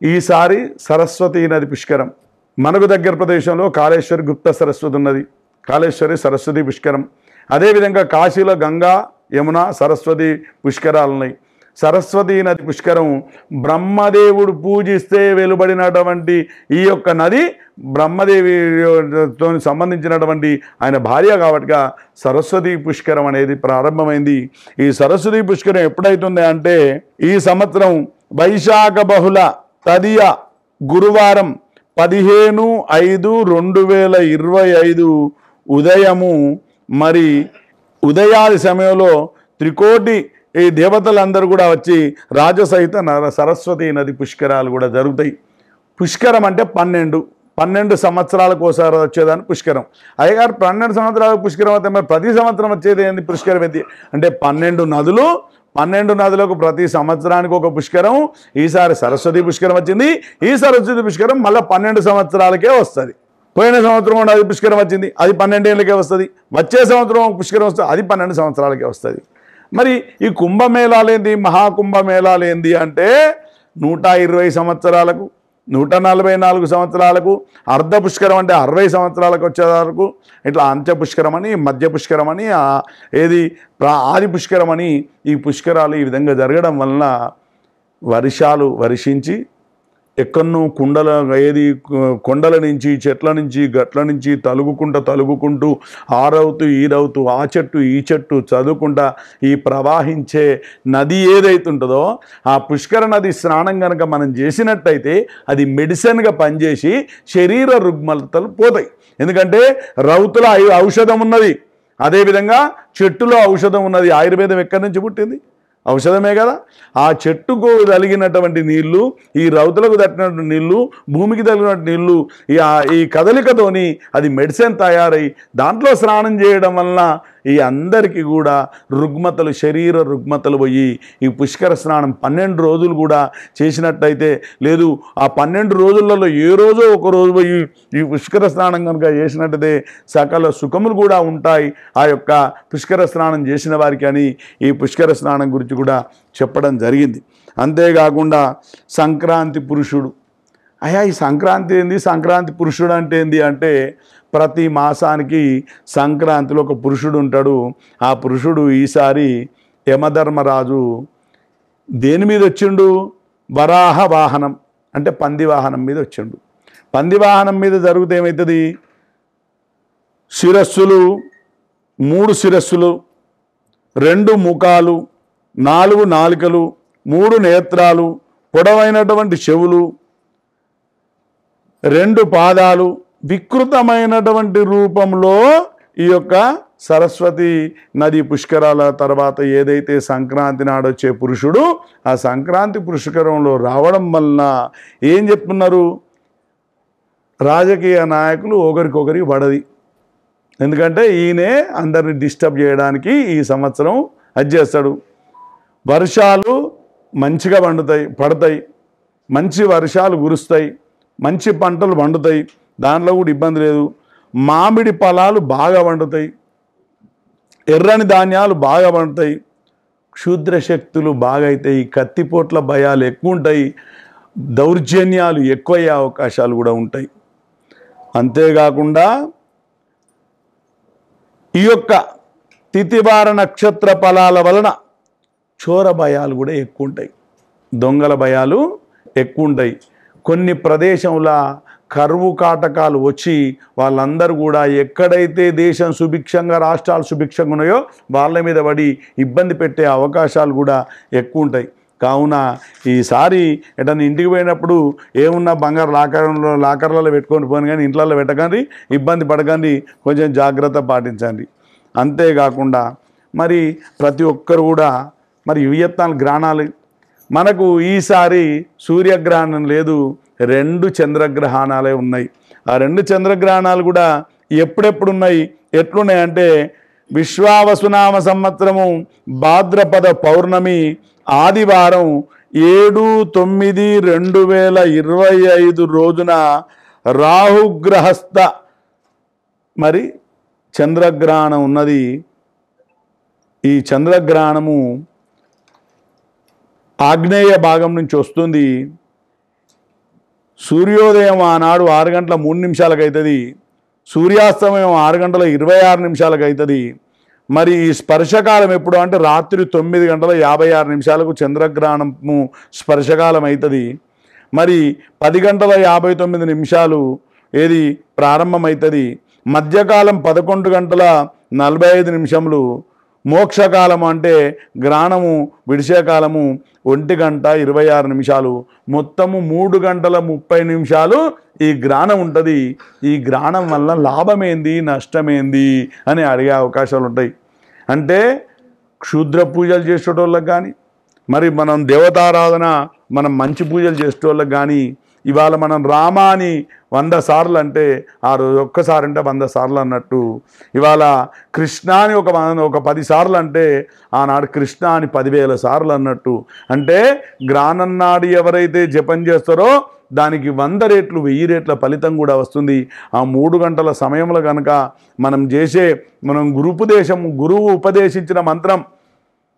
ఈసారి సరస్వతీ నది పుష్కరం. మనకు దగ్గర ప్రదేశంలో కాళేశ్వరి గుప్త సరస్వతి ఉన్నది, కాళేశ్వరి సరస్వతి పుష్కరం. అదేవిధంగా కాశీలో గంగా, యమున, సరస్వతి పుష్కరాలు ఉన్నాయి. సరస్వతీ నది పుష్కరం బ్రహ్మదేవుడు పూజిస్తే వెలువడినటువంటి ఈ యొక్క నది బ్రహ్మదేవితో సంబంధించినటువంటి ఆయన భార్య కాబట్టిగా సరస్వతీ పుష్కరం అనేది ప్రారంభమైంది. ఈ సరస్వతీ పుష్కరం ఎప్పుడైతుంది అంటే ఈ సంవత్సరం వైశాఖ బహుళ తదియ గురువారం 15/5/2025 ఉదయము మరి ఉదయాది సమయంలో త్రికోటి ఈ దేవతలందరూ కూడా వచ్చి రాజసహిత సరస్వతీ నది పుష్కరాలు కూడా జరుగుతాయి. పుష్కరం అంటే 12 సంవత్సరాలకు ఒకసారి వచ్చేదాన్ని పుష్కరం. అయ్యగారు 12 సంవత్సరాలకు పుష్కరం అయితే మరి ప్రతి సంవత్సరం వచ్చేది ఏంది పుష్కరం ఏంటి అంటే 12 నదులకు ప్రతి సంవత్సరానికి ఒక పుష్కరం. ఈసారి సరస్వతి పుష్కరం వచ్చింది. ఈ సరస్వతి పుష్కరం మళ్ళీ 12 సంవత్సరాలకే వస్తుంది. పోయిన సంవత్సరం అది పుష్కరం వచ్చింది, అది 12 ఏళ్ళకే వస్తుంది. వచ్చే సంవత్సరం పుష్కరం వస్తుంది, అది 12 సంవత్సరాలకే వస్తుంది. మరి ఈ కుంభమేళాలు ఏంది, మహాకుంభమేళాలు ఏంది అంటే 120 సంవత్సరాలకు, 144 సంవత్సరాలకు, అర్ధ పుష్కరం అంటే 60 సంవత్సరాలకు వచ్చే వరకు, ఇట్లా అంత్య పుష్కరం అని, మధ్య పుష్కరం అని, ఆది పుష్కరం అని ఈ పుష్కరాలు ఈ విధంగా జరగడం వలన వర్షాలు వర్షించి ఎక్కడో కొండల నుంచి చెట్ల నుంచి గట్ల నుంచి తలుగుకుంటూ ఆరవుతూ ఈరవుతూ ఆ చెట్టు ఈ చెట్టు చదువుకుంటా ఈ ప్రవాహించే నది ఏదైతే ఉంటుందో ఆ పుష్కర నది స్నానం కనుక మనం చేసినట్టయితే అది మెడిసిన్గా పనిచేసి శరీర రుగ్మతలు పోతాయి. ఎందుకంటే రౌతుల ఔషధం ఉన్నది, అదేవిధంగా చెట్టులో ఔషధం ఉన్నది. ఆయుర్వేదం ఎక్కడి నుంచి పుట్టింది? ఔషధమే కదా. ఆ చెట్టుకు తగిలినటువంటి నీళ్లు, ఈ రౌతులకు తట్టినటువంటి నీళ్లు, భూమికి తగిలినటువంటి నీళ్లు, ఈ కదలికతోని అది మెడిసిన్ తయారై దాంట్లో స్నానం చేయడం వలన ఈ అందరికీ కూడా రుగ్మతలు, శరీర రుగ్మతలు పోయి ఈ పుష్కర స్నానం 12 రోజులు కూడా చేసినట్టయితే, లేదు ఆ 12 రోజులలో ఏ రోజో ఒక రోజు పోయి ఈ పుష్కర స్నానం కనుక చేసినట్టయితే సకల సుఖములు కూడా ఉంటాయి ఆ యొక్క పుష్కర స్నానం చేసిన వారికి అని ఈ పుష్కర స్నానం గురించి కూడా చెప్పడం జరిగింది. అంతేకాకుండా సంక్రాంతి పురుషుడు, ఈ సంక్రాంతి ఏంది, సంక్రాంతి పురుషుడు అంటే ఏంది అంటే, ప్రతి మాసానికి సంక్రాంతిలో ఒక పురుషుడు ఉంటాడు. ఆ పురుషుడు ఈసారి యమధర్మరాజు దేని మీద వచ్చిండు? వరాహ వాహనం అంటే పంది వాహనం మీద వచ్చిండు. పంది వాహనం మీద జరిగితే ఏమవుతుంది? శిరస్సులు 3 శిరస్సులు, 2 ముఖాలు, 4 నాలుకలు, 3 నేత్రాలు, పొడవైనటువంటి చెవులు, 2 పాదాలు, వికృతమైనటువంటి రూపంలో ఈ యొక్క సరస్వతి నది పుష్కరాల తర్వాత ఏదైతే సంక్రాంతి నాడు వచ్చే పురుషుడు ఆ సంక్రాంతి పుష్కరంలో రావడం వలన ఏం చెప్తున్నారు? రాజకీయ నాయకులు ఒకరికొకరికి పడది. ఎందుకంటే ఈయనే అందరిని డిస్టర్బ్ చేయడానికి ఈ సంవత్సరం అది చేస్తాడు. వర్షాలు మంచిగా పడతాయి, మంచి వర్షాలు కురుస్తాయి, మంచి పంటలు పండుతాయి, దాంట్లో కూడా ఇబ్బంది లేదు. మామిడి ఫలాలు బాగా పండుతాయి, ఎర్రని ధాన్యాలు బాగా పండుతాయి, క్షుద్ర శక్తులు బాగా అవుతాయి, కత్తిపోట్ల భయాలు ఎక్కువ ఉంటాయి, దౌర్జన్యాలు ఎక్కువయ్యే అవకాశాలు కూడా ఉంటాయి. అంతేకాకుండా ఈ యొక్క తిథివార నక్షత్ర ఫలాల వలన చోర భయాలు కూడా ఎక్కువ ఉంటాయి, దొంగల భయాలు ఎక్కువ ఉంటాయి. కొన్ని ప్రదేశంలో కరువు కాటకాలు వచ్చి వాళ్ళందరూ కూడా ఎక్కడైతే దేశం సుభిక్షంగా, రాష్ట్రాలు సుభిక్షంగా ఉన్నాయో వాళ్ళ మీద పడి ఇబ్బంది పెట్టే అవకాశాలు కూడా ఎక్కువ ఉంటాయి. కావున ఈసారి ఎటన్నా ఇంటికి పోయినప్పుడు ఏమున్నా బంగారు లాకర్లలో పెట్టుకొని పోను, కానీ ఇంట్లలో పెట్టకండి, ఇబ్బంది పడకండి, కొంచెం జాగ్రత్త పాటించండి. అంతేకాకుండా మరి ప్రతి ఒక్కరు కూడా మరి వియత్నాలు గ్రహణాలు, మనకు ఈసారి సూర్యగ్రహణం లేదు, 2 చంద్రగ్రహణాలే ఉన్నాయి. ఆ 2 చంద్రగ్రహణాలు కూడా ఎప్పుడెప్పుడు ఉన్నాయి, ఎట్లున్నాయంటే విశ్వావసునామ సంవత్సరము భాద్రపద పౌర్ణమి ఆదివారం 7/9/2025 రోజున రాహుగ్రహస్థ మరి చంద్రగ్రహణం ఉన్నది. ఈ చంద్రగ్రహణము ఆగ్నేయ భాగం నుంచి వస్తుంది. సూర్యోదయం ఆనాడు 6:03 అవుతుంది, సూర్యాస్తమయం 6:26 అవుతుంది. మరి ఈ స్పర్శకాలం ఎప్పుడు అంటే రాత్రి 9:56 చంద్రగ్రహణము స్పర్శకాలం అవుతుంది. మరి 10:59 ఏది ప్రారంభమవుతుంది. మధ్యకాలం 11:45. మోక్షకాలం అంటే గ్రహణము విడిసే కాలము 1:26. మొత్తము 3:30 ఈ గ్రహణం ఉంటుంది. ఈ గ్రహణం వల్ల లాభమేంది, నష్టమేంది అని అడిగే అవకాశాలు ఉంటాయి. అంటే క్షుద్ర పూజలు చేసేటోళ్ళకి కానీ, మరి మనం దేవతారాధన మనం మంచి పూజలు చేసేటోళ్ళకి కానీ, ఇవాళ మనం రామాని 100 సార్లు అంటే ఆ రోజు ఒక్కసారి అంటే 100 సార్లు అన్నట్టు, ఇవాళ కృష్ణాని ఒక 10 సార్లు అంటే ఆనాడు కృష్ణాని 10,000 సార్లు అన్నట్టు. అంటే గ్రహణం నాడు ఎవరైతే జపం చేస్తారో దానికి 100 రెట్లు 1000 రెట్ల ఫలితం కూడా వస్తుంది. ఆ 3 గంటల సమయంలో కనుక మనం గురువు ఉపదేశించిన మంత్రం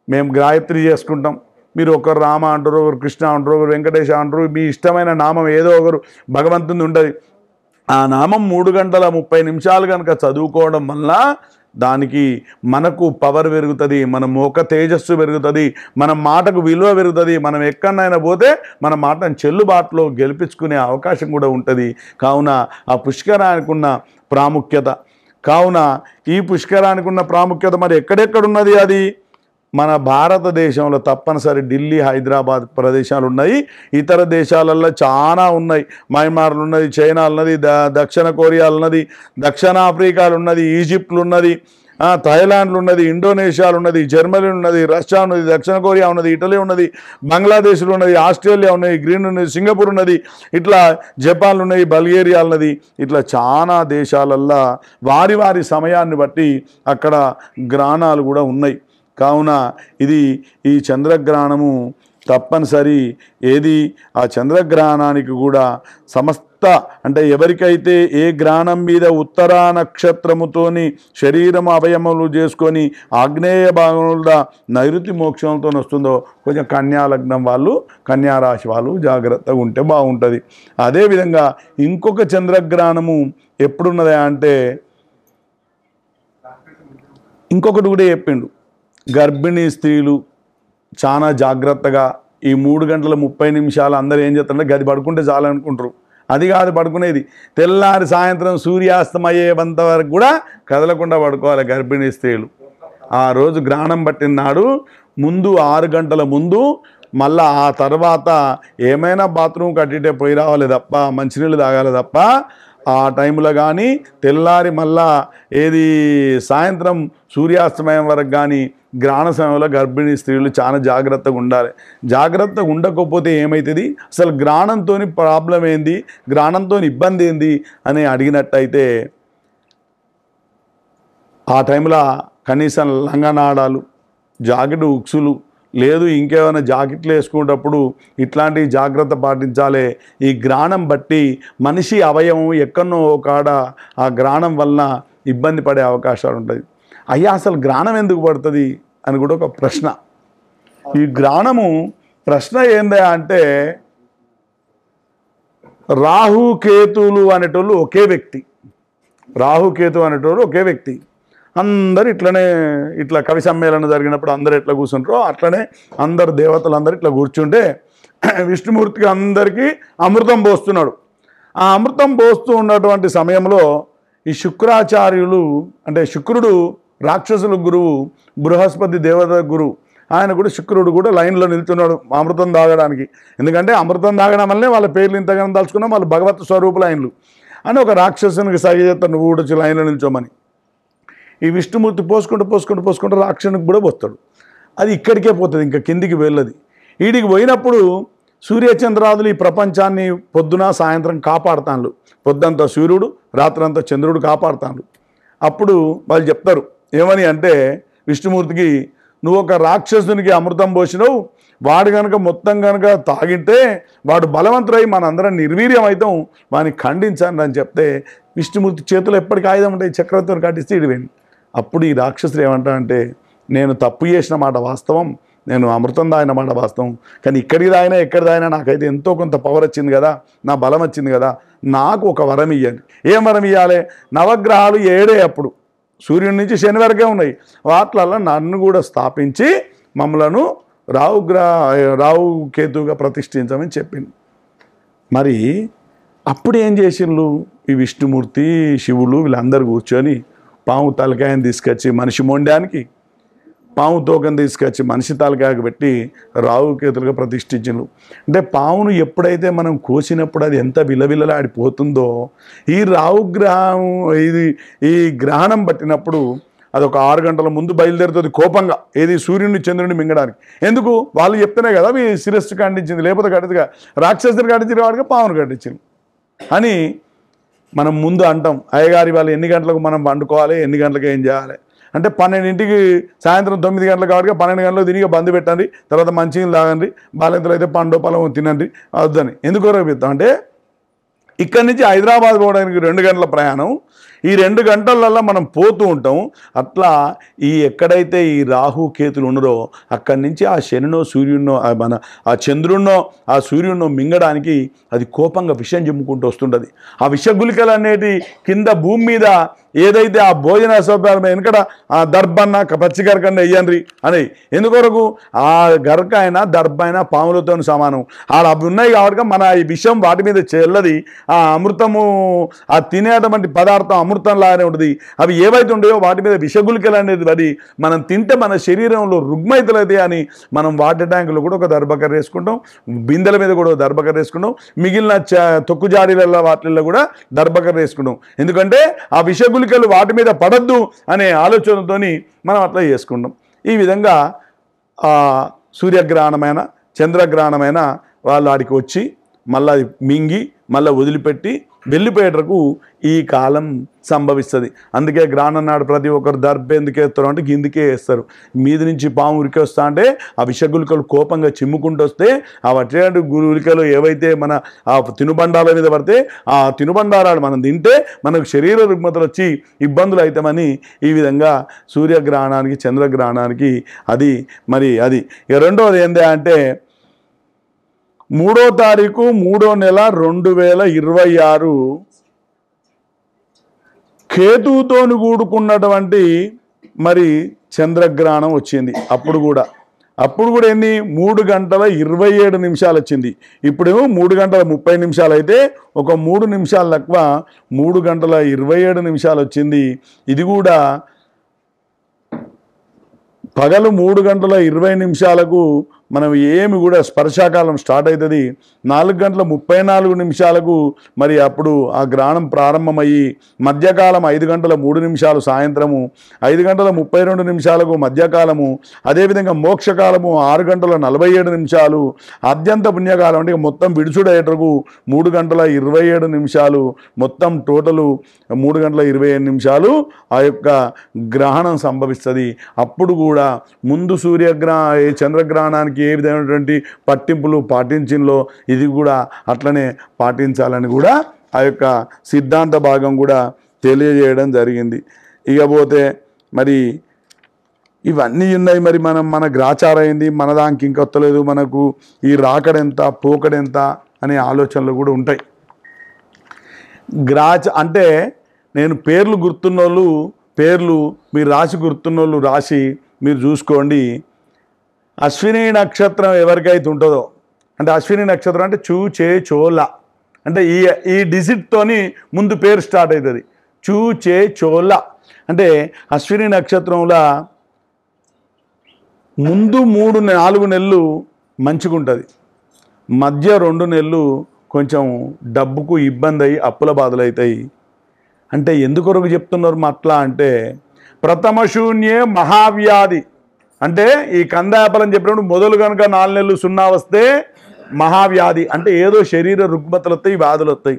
మేము గాయత్రి చేసుకుంటాం. మీరు ఒకరు రామ అంటారు, ఒకరు కృష్ణ అంటారు, ఒకరు వెంకటేశ అంటారు, మీ ఇష్టమైన నామం ఏదో ఒకరు భగవంతుని ఉంటుంది. ఆ నామం 3:30 కనుక చదువుకోవడం వల్ల దానికి మనకు పవర్ పెరుగుతుంది, మన ముఖ తేజస్సు పెరుగుతుంది, మన మాటకు విలువ పెరుగుతుంది. మనం ఎక్కడైనా పోతే మన మాటను చెల్లుబాటులో గెలిపించుకునే అవకాశం కూడా ఉంటుంది. కావున ఆ పుష్కరానికి ఉన్న ప్రాముఖ్యత, ఈ పుష్కరానికి ఉన్న ప్రాముఖ్యత మరి ఎక్కడెక్కడున్నది? అది మన భారతదేశంలో తప్పనిసరి ఢిల్లీ, హైదరాబాద్ ప్రదేశాలు ఉన్నాయి. ఇతర దేశాలలో చాలా ఉన్నాయి. మయన్మార్లు ఉన్నది, చైనాలు ఉన్నది, దక్షిణ కొరియాలు ఉన్నది, దక్షిణాఫ్రికాలు ఉన్నది, ఈజిప్ట్లు ఉన్నది, థాయిలాండ్లు ఉన్నది, ఇండోనేషియాలు ఉన్నది, జర్మనీ ఉన్నది, రష్యా ఉన్నది, దక్షిణ కొరియా ఉన్నది, ఇటలీ ఉన్నది, బంగ్లాదేశ్లో ఉన్నది, ఆస్ట్రేలియా ఉన్నది, గ్రీన్ ఉన్నది, సింగపూర్ ఉన్నది, ఇట్లా జపాన్లు ఉన్నాయి, బల్గేరియా ఉన్నది. ఇట్లా చాలా దేశాలల్లో వారి వారి సమయాన్ని బట్టి అక్కడ గ్రహణాలు కూడా ఉన్నాయి. కావున ఈ చంద్రగ్రహణము తప్పనిసరి. ఆ చంద్రగ్రహణానికి కూడా సమస్త అంటే ఎవరికైతే ఏ గ్రహణం మీద ఉత్తరా నక్షత్రముతోని శరీరం అవయములు చేసుకొని ఆగ్నేయ భాగంలో నైరుతి మోక్షంతో వస్తుందో కొంచెం కన్యా లగ్నం వాళ్ళు, కన్యారాశి వాళ్ళు జాగ్రత్తగా ఉంటే బాగుంటుంది. అదేవిధంగా ఇంకొక చంద్రగ్రహణము ఎప్పుడున్నదా అంటే ఇంకొకటి కూడా చెప్పిండు. గర్భిణీ స్త్రీలు చాలా జాగ్రత్తగా ఈ 3 గంటల 30 నిమిషాలు అందరూ ఏం చేస్తారంటే గది పడుకుంటే చాలనుకుంటారు. అది కాదు పడుకునేది. తెల్లారి సాయంత్రం సూర్యాస్తమయ్యేంత వరకు కూడా కదలకుండా పడుకోవాలి గర్భిణీ స్త్రీలు. ఆ రోజు గ్రహణం పట్టిన నాడు ముందు 6 గంటల ముందు, మళ్ళీ ఆ తర్వాత ఏమైనా బాత్రూమ్ కట్టిటే పోయి రావాలి తప్ప, మంచినీళ్ళు తాగాలి తప్ప ఆ టైంలో కానీ తెల్లారి మళ్ళా సాయంత్రం సూర్యాస్తమయం వరకు కానీ గ్రహణ సమయంలో గర్భిణీ స్త్రీలు చాలా జాగ్రత్తగా ఉండాలి. జాగ్రత్తగా ఉండకపోతే ఏమవుతుంది, అసలు గ్రహణంతో ప్రాబ్లం ఏంది, గ్రహణంతో ఇబ్బంది ఏంది అని అడిగినట్టయితే ఆ టైంలో కనీసం లంగనాడాలు, జాకెట్ ఉక్సులు లేదు ఇంకేమైనా జాకెట్లు వేసుకునేటప్పుడు ఇట్లాంటి జాగ్రత్త పాటించాలి. ఈ గ్రహణం బట్టి మనిషి అవయవం ఎక్కడో కాడ ఆ గ్రహణం వలన ఇబ్బంది పడే అవకాశాలు ఉంటాయి. అయ్యా అసలు గ్రహణం ఎందుకు పడుతుంది అని కూడా ఒక ప్రశ్న. ఈ గ్రహణము ప్రశ్న ఏందా అంటే రాహుకేతువులు అనేటోళ్ళు ఒకే వ్యక్తి. రాహుకేతు అనేటోళ్ళు ఒకే వ్యక్తి. అందరు ఇట్లా కవి సమ్మేళనం జరిగినప్పుడు అందరు ఎట్లా కూర్చుంటారో అట్లనే అందరు దేవతలు అందరు ఇట్లా కూర్చుంటే విష్ణుమూర్తికి అందరికీ అమృతం పోస్తున్నాడు. ఆ అమృతం పోస్తూ ఉన్నటువంటి సమయంలో ఈ శుక్రాచార్యులు అంటే శుక్రుడు రాక్షసుల గురువు, బృహస్పతి దేవత గురువు, ఆయన కూడా శుక్రుడు కూడా లైన్లో నిల్చున్నాడు అమృతం తాగడానికి. ఎందుకంటే అమృతం తాగడం వల్లనే వాళ్ళ పేర్లు ఇంతగానో తలుచుకున్నాం, వాళ్ళు భగవత్ స్వరూపులు ఆయనలు అని ఒక రాక్షసునికి సరి చేస్తాడు, నువ్వు కూడా వచ్చి లైన్లో నిల్చోమని. ఈ విష్ణుమూర్తి పోసుకుంటూ రాక్షసునికి కూడా పోస్తాడు. అది ఇక్కడికే పోతుంది, ఇంకా కిందికి వెళ్ళదు. వీడికి పోయినప్పుడు సూర్యచంద్రాదులు ఈ ప్రపంచాన్ని పొద్దున సాయంత్రం కాపాడుతాను. పొద్దంతా సూర్యుడు, రాత్రంతా చంద్రుడు కాపాడుతాను. అప్పుడు వాళ్ళు చెప్తారు ఏమని అంటే విష్ణుమూర్తికి, నువ్వు ఒక రాక్షసునికి అమృతం పోసినావు, వాడు కనుక మొత్తం కనుక తాగింటే వాడు బలవంతుడై మనందరం నిర్వీర్యం అవుతాం, వాడిని ఖండించండి అని చెప్తే విష్ణుమూర్తి చేతిలో ఎప్పటికీ ఆయుధం ఉంటాయి, చక్రవర్తిని కట్టిస్తే ఇడిపోయింది. అప్పుడు ఈ రాక్షసులు ఏమంటారంటే, నేను తప్పు చేసిన మాట వాస్తవం, నేను అమృతం తాగిన మాట వాస్తవం, కానీ ఇక్కడికి తాగినా ఎక్కడి తాగినా నాకైతే ఎంతో కొంత పవర్ వచ్చింది కదా, నా బలం వచ్చింది కదా, నాకు ఒక వరం ఇవ్వండి. ఏం వరం ఇవ్వాలి? నవగ్రహాలు 7 అప్పుడు సూర్యుడి నుంచి శని వరకే ఉన్నాయి, వాటిలలో నన్ను కూడా స్థాపించి మమ్మలను రాహుకేతుగా ప్రతిష్ఠించమని చెప్పింది. మరి అప్పుడు ఏం చేసిండ్రు ఈ విష్ణుమూర్తి, శివులు వీళ్ళందరూ కూర్చొని పాము తలకాయని తీసుకొచ్చి మనిషి మొండానికి, పాము తోకని తీసుకొచ్చి మనిషి తలకాయకు పెట్టి రాహుకేతులుగా ప్రతిష్ఠించిండ్రు. అంటే పామును ఎప్పుడైతే మనం కోసినప్పుడు అది ఎంత విలవిలలాడిపోతుందో, ఈ రాహుగ్రహం ఈ గ్రహణం పట్టినప్పుడు అదొక 6 గంటల ముందు బయలుదేరుతుంది కోపంగా, సూర్యుడిని చంద్రుడిని మింగడానికి. ఎందుకు? వాళ్ళు చెప్తేనే కదా మీ శిరస్సు ఖండించింది, లేకపోతే కట్టిగా రాక్షసుని కట్టించిన వాడిగా పామును కట్టించింది అని మనం ముందు అంటాం. అయ్యగారి వాళ్ళు ఎన్ని గంటలకు మనం వండుకోవాలి, ఎన్ని గంటలకు ఏం చేయాలి అంటే 12ంటికి సాయంత్రం 9 గంటలకు కాబట్టి 12 గంటలకు తిరిగి బంద్ పెట్టండి, తర్వాత మంచినీళ్ళు తాగండి, బాలింతలు అయితే పండు పొలం తినండి వద్దని. ఎందుకు చెప్తాం అంటే ఇక్కడి నుంచి హైదరాబాద్ పోవడానికి 2 గంటల ప్రయాణం, ఈ 2 గంటలల్లో మనం పోతూ ఉంటాం. అట్లా ఎక్కడైతే ఈ రాహు కేతులు ఉన్నారో అక్కడి నుంచి ఆ శనినో సూర్యుడినో ఆ చంద్రుడినో ఆ సూర్యుడినో మింగడానికి అది కోపంగా విషం చిమ్ముకుంటూ వస్తుంటుంది. ఆ విషగులికలు అనేటి కింద భూమి మీద ఏదైతే ఆ భోజన సౌకర్యం వెనకడ ఆ దర్భన్న పచ్చి గరకన్న వెయ్యండ్రి అని ఎందుకొరకు ఆ గరక అయినా దర్భ అయినా పాములతో సమానం. అవి ఉన్నాయి కాబట్టి మన ఈ విషం వాటి మీద చెల్లది. ఆ అమృతము ఆ తినేటువంటి పదార్థం అమృతం లాగానే ఉంటుంది. అవి ఏవైతే ఉంటాయో వాటి మీద విషగులికలు అనేది పడి మనం తింటే మన శరీరంలో రుగ్మైతులైతే అని మనం వాటర్ ట్యాంకులో కూడా ఒక దర్భకర్ర వేసుకుంటాం, బిందెల మీద కూడా దర్భకర్ర వేసుకుంటాం, మిగిలిన తొక్కు జాడీలలో వాటిల్లో కూడా దర్భకర్ర వేసుకుంటాం. ఎందుకంటే ఆ విషగులికలు వాటి మీద పడద్దు అనే ఆలోచనతోని మనం అట్లా చేసుకుంటాం. ఈ విధంగా సూర్యగ్రహణమైన చంద్రగ్రహణమైన వాళ్ళు ఆడికి వచ్చి మళ్ళీ మింగి మళ్ళీ వదిలిపెట్టి వెళ్ళిపోయేటకు ఈ కాలం సంభవిస్తుంది. అందుకే గ్రహణం నాడు ప్రతి ఒక్కరు దర్భ ఎందుకు వేస్తారు అంటే కిందికే వేస్తారు. మీది నుంచి పాము ఉరికి వస్తా అంటే ఆ విషగులికలు కోపంగా చిమ్ముకుంటూ వస్తే ఆ వచ్చేటువంటి గులికలు ఏవైతే మన ఆ తినుబండాల మీద పడితే ఆ తినుబండారాలు మనం తింటే మనకు శరీర రుగ్మతలు వచ్చి ఇబ్బందులు అవుతామని ఈ విధంగా సూర్యగ్రహణానికి చంద్రగ్రహణానికి అది మరి అది. రెండవది ఏంటి అంటే 3వ తారీఖు 3వ నెల 2026 కేతువుతోని కూడుకున్నటువంటి మరి చంద్రగ్రహణం వచ్చింది. అప్పుడు కూడా ఎన్ని 3 గంటల 27 నిమిషాలు వచ్చింది. ఇప్పుడు 3 గంటల 30 నిమిషాలు అయితే ఒక 3 నిమిషాలు తక్కువ 3 గంటల 27 నిమిషాలు వచ్చింది. ఇది కూడా పగలు 3 గంటల 20 నిమిషాలకు మనం ఏమి కూడా స్పర్శాకాలం స్టార్ట్ అవుతుంది. 4 గంటల 34 నిమిషాలకు మరి అప్పుడు ఆ గ్రహణం ప్రారంభమయ్యి మధ్యకాలం 5 గంటల 3 నిమిషాలు సాయంత్రము, 5 గంటల 32 నిమిషాలకు మధ్యకాలము, అదేవిధంగా మోక్షకాలము 6 గంటల 47 నిమిషాలు, అత్యంత పుణ్యకాలం అంటే మొత్తం విడుచుడయ్యేటకు 3 గంటల 27 నిమిషాలు, మొత్తం టోటలు 3 గంటల 27 నిమిషాలు ఆ యొక్క గ్రహణం సంభవిస్తుంది. అప్పుడు కూడా ముందు చంద్రగ్రహణానికి ఏ విధమైనటువంటి పట్టింపులు పాటించిందో ఇది కూడా అట్లనే పాటించాలని కూడా ఆ యొక్క సిద్ధాంత భాగం కూడా తెలియజేయడం జరిగింది. ఇకపోతే మరి ఇవన్నీ ఉన్నాయి. మరి మన గ్రాచారం అయింది, మన దానికి ఇంకొత్తలేదు, మనకు ఈ రాకడెంత పోకడెంత అనే ఆలోచనలు కూడా ఉంటాయి. అంటే నేను పేర్లు గుర్తున్నోళ్ళు పేర్లు, మీరు రాసి గుర్తున్నోళ్ళు రాసి మీరు చూసుకోండి. అశ్విని నక్షత్రం ఎవరికైతే ఉంటుందో అంటే అశ్విని నక్షత్రం అంటే చూ చే చోల అంటే ఈ డిజిట్తోని ముందు పేరు స్టార్ట్ అవుతుంది. చూ చే చోల అంటే అశ్విని నక్షత్రంలో ముందు 3-4 నెలలు మంచిగా ఉంటుంది, మధ్య 2 నెలలు కొంచెం డబ్బుకు ఇబ్బంది అయ్యి అప్పుల బాధలు అవుతాయి. అంటే ఎందుకొరకు చెప్తున్నారు అట్లా అంటే ప్రథమ శూన్యే మహావ్యాధి అంటే ఈ కందాపలని చెప్పినప్పుడు మొదలు కనుక 4 నెలలు 0 వస్తే మహావ్యాధి అంటే ఏదో శరీర రుగ్మతలు వస్తాయి, వ్యాధులు వస్తాయి.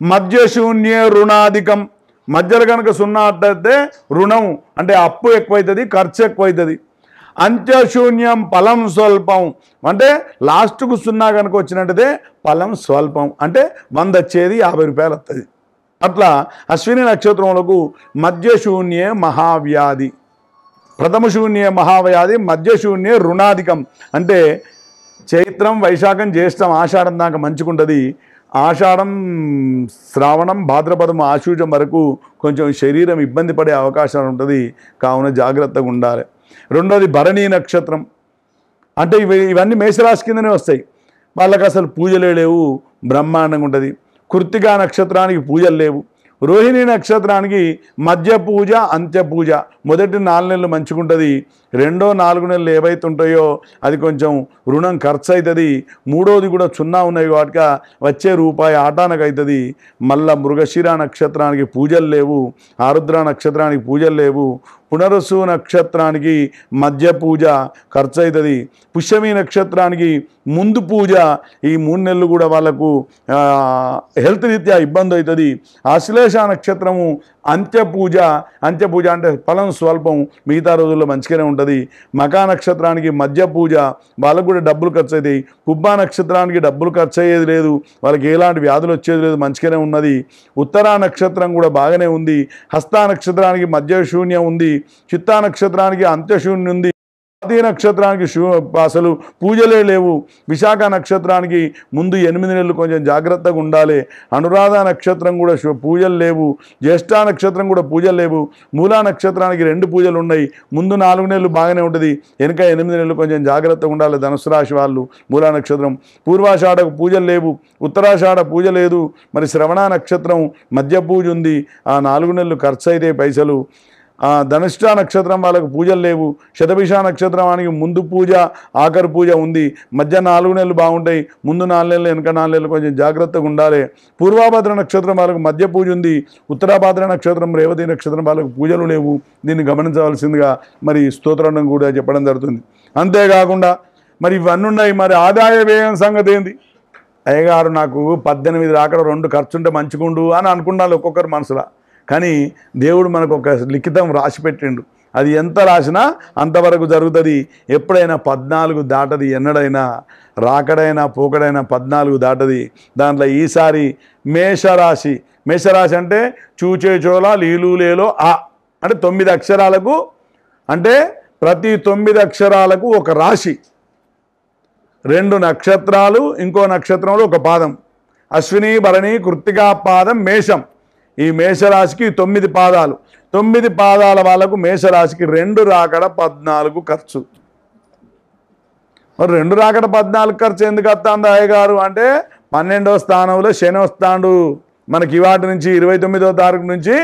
మధ్య శూన్యే రుణాధికం మధ్యలో కనుక 0 అట్టయితే రుణం అంటే అప్పు ఎక్కువైతుంది, ఖర్చు ఎక్కువైతుంది. అంత్యశూన్యం ఫలం స్వల్పం అంటే లాస్ట్కు 0 కనుక వచ్చినట్టయితే ఫలం స్వల్పం అంటే 100 వచ్చేది 50 రూపాయలు వస్తుంది. అట్లా అశ్విని నక్షత్రములకు మధ్య శూన్యే మహావ్యాధి, ప్రథమ శూన్యే మహావ్యాధి, మధ్య శూన్యే రుణాధికం అంటే చైత్రం వైశాఖం జ్యేష్టం ఆషాఢం దాకా మంచుకుంటుంది. ఆషాఢం శ్రావణం భాద్రపదం ఆశూజం వరకు కొంచెం శరీరం ఇబ్బంది పడే అవకాశం ఉంటుంది. కావున జాగ్రత్తగా ఉండాలి. రెండోది భరణీ నక్షత్రం అంటే ఇవన్నీ మేషరాశి కిందనే వస్తాయి. వాళ్ళకి అసలు పూజలే లేవు, బ్రహ్మాండంగా ఉంటుంది. కృత్తికా నక్షత్రానికి పూజలు లేవు. రోహిణి నక్షత్రానికి మధ్య పూజ అంత్య పూజ. మొదటి 4 నెలలు మంచుకుంటుంది, రెండో 4 నెలలు ఏవైతే ఉంటాయో అది కొంచెం రుణం ఖర్చు అవుతుంది. మూడోది కూడా 0 ఉన్నాయి కాబట్టి వచ్చే రూపాయి ఆటానికి అవుతుంది. మళ్ళీ మృగశిర నక్షత్రానికి పూజలు లేవు, ఆరుద్ర నక్షత్రానికి పూజలు లేవు. పునరుసు నక్షత్రానికి మధ్య పూజ ఖర్చు అవుతుంది. పుష్యమి నక్షత్రానికి ముందు పూజ, ఈ 3 నెలలు కూడా వాళ్ళకు హెల్త్ రీత్యా ఇబ్బంది అవుతుంది. ఆశ్లేష నక్షత్రము అంత్యపూజ అంటే ఫలం స్వల్పం, మిగతా రోజుల్లో మంచిగానే ఉంటుంది. మకా నక్షత్రానికి మధ్య పూజ, వాళ్ళకు కూడా డబ్బులు ఖర్చు అవుతాయి. కుబ్బా నక్షత్రానికి డబ్బులు ఖర్చు అయ్యేది లేదు, వాళ్ళకి ఎలాంటి వ్యాధులు వచ్చేది లేదు, మంచిగానే ఉన్నది. ఉత్తరా నక్షత్రం కూడా బాగానే ఉంది. హస్తా నక్షత్రానికి మధ్య శూన్యం ఉంది. చిత్తా నక్షత్రానికి అంత్యశూన్యం ఉంది. స్వాతి నక్షత్రానికి అసలు పూజలే లేవు. విశాఖ నక్షత్రానికి ముందు 8 నెలలు కొంచెం జాగ్రత్తగా ఉండాలి. అనురాధ నక్షత్రం కూడా పూజలు లేవు. జ్యేష్ఠ నక్షత్రం కూడా పూజలు లేవు. మూలా నక్షత్రానికి 2 పూజలు ఉన్నాయి. ముందు 4 నెలలు బాగానే ఉంటుంది, వెనక 8 నెలలు కొంచెం జాగ్రత్తగా ఉండాలి ధనుసు రాశి వాళ్ళు. మూలా నక్షత్రం. పూర్వాషాఢకు పూజలు లేవు, ఉత్తరాషాఢ పూజ లేదు. మరి శ్రవణ నక్షత్రం మధ్య పూజ ఉంది, ఆ 4 నెలలు ఖర్చు అయితే పైసలు. ధనిష్ట నక్షత్రం వాళ్ళకు పూజలు లేవు. శతభిష నక్షత్రానికి ముందు పూజ ఆఖరి పూజ ఉంది. మధ్య 4 నెలలు బాగుంటాయి, ముందు 4 నెలలు వెనక 4 నెలలు కొంచెం జాగ్రత్తగా ఉండాలి. పూర్వాభద్ర నక్షత్రం వాళ్ళకు మధ్య పూజ ఉంది. ఉత్తరాభద్ర నక్షత్రం రేవతి నక్షత్రం వాళ్ళకు పూజలు లేవు. దీన్ని గమనించవలసిందిగా మరి స్తోత్రం కూడా చెప్పడం జరుగుతుంది. అంతేకాకుండా మరి ఇవన్నీ ఉన్నాయి. మరి ఆదాయ వ్యయం సంగతి ఏంది? అయ్యగారు నాకు 18 రాకడ 2 ఖర్చుంటే మంచిగుండు అని అనుకున్నాను ఒక్కొక్కరు మనసులో. కానీ దేవుడు మనకు ఒక లిఖితం రాసి పెట్టిండు. అది ఎంత రాసినా అంతవరకు జరుగుతుంది. ఎప్పుడైనా 14 దాటది, ఎన్నడైనా రాకడైనా పోకడైనా 14 దాటది. దాంట్లో ఈసారి మేషరాశి అంటే చూచే చోళ లీలు లేలో ఆ అంటే 9 అక్షరాలకు, అంటే ప్రతి 9 అక్షరాలకు ఒక రాశి, 2 నక్షత్రాలు, ఇంకో నక్షత్రంలో ఒక పాదం. అశ్విని భరణి కృత్తికా పాదం మేషం. ఈ మేషరాశికి 9 పాదాలు. 9 పాదాల వాళ్ళకు మేషరాశికి 2 రాకడ 14 ఖర్చు. మరి 2 రాకడ 14 ఖర్చు ఎందుకు వస్తుంది అయ్యగారు అంటే 12వ స్థానంలో శని వస్తాడు మనకి. ఇవాటి నుంచి 29వ తారీఖు నుంచి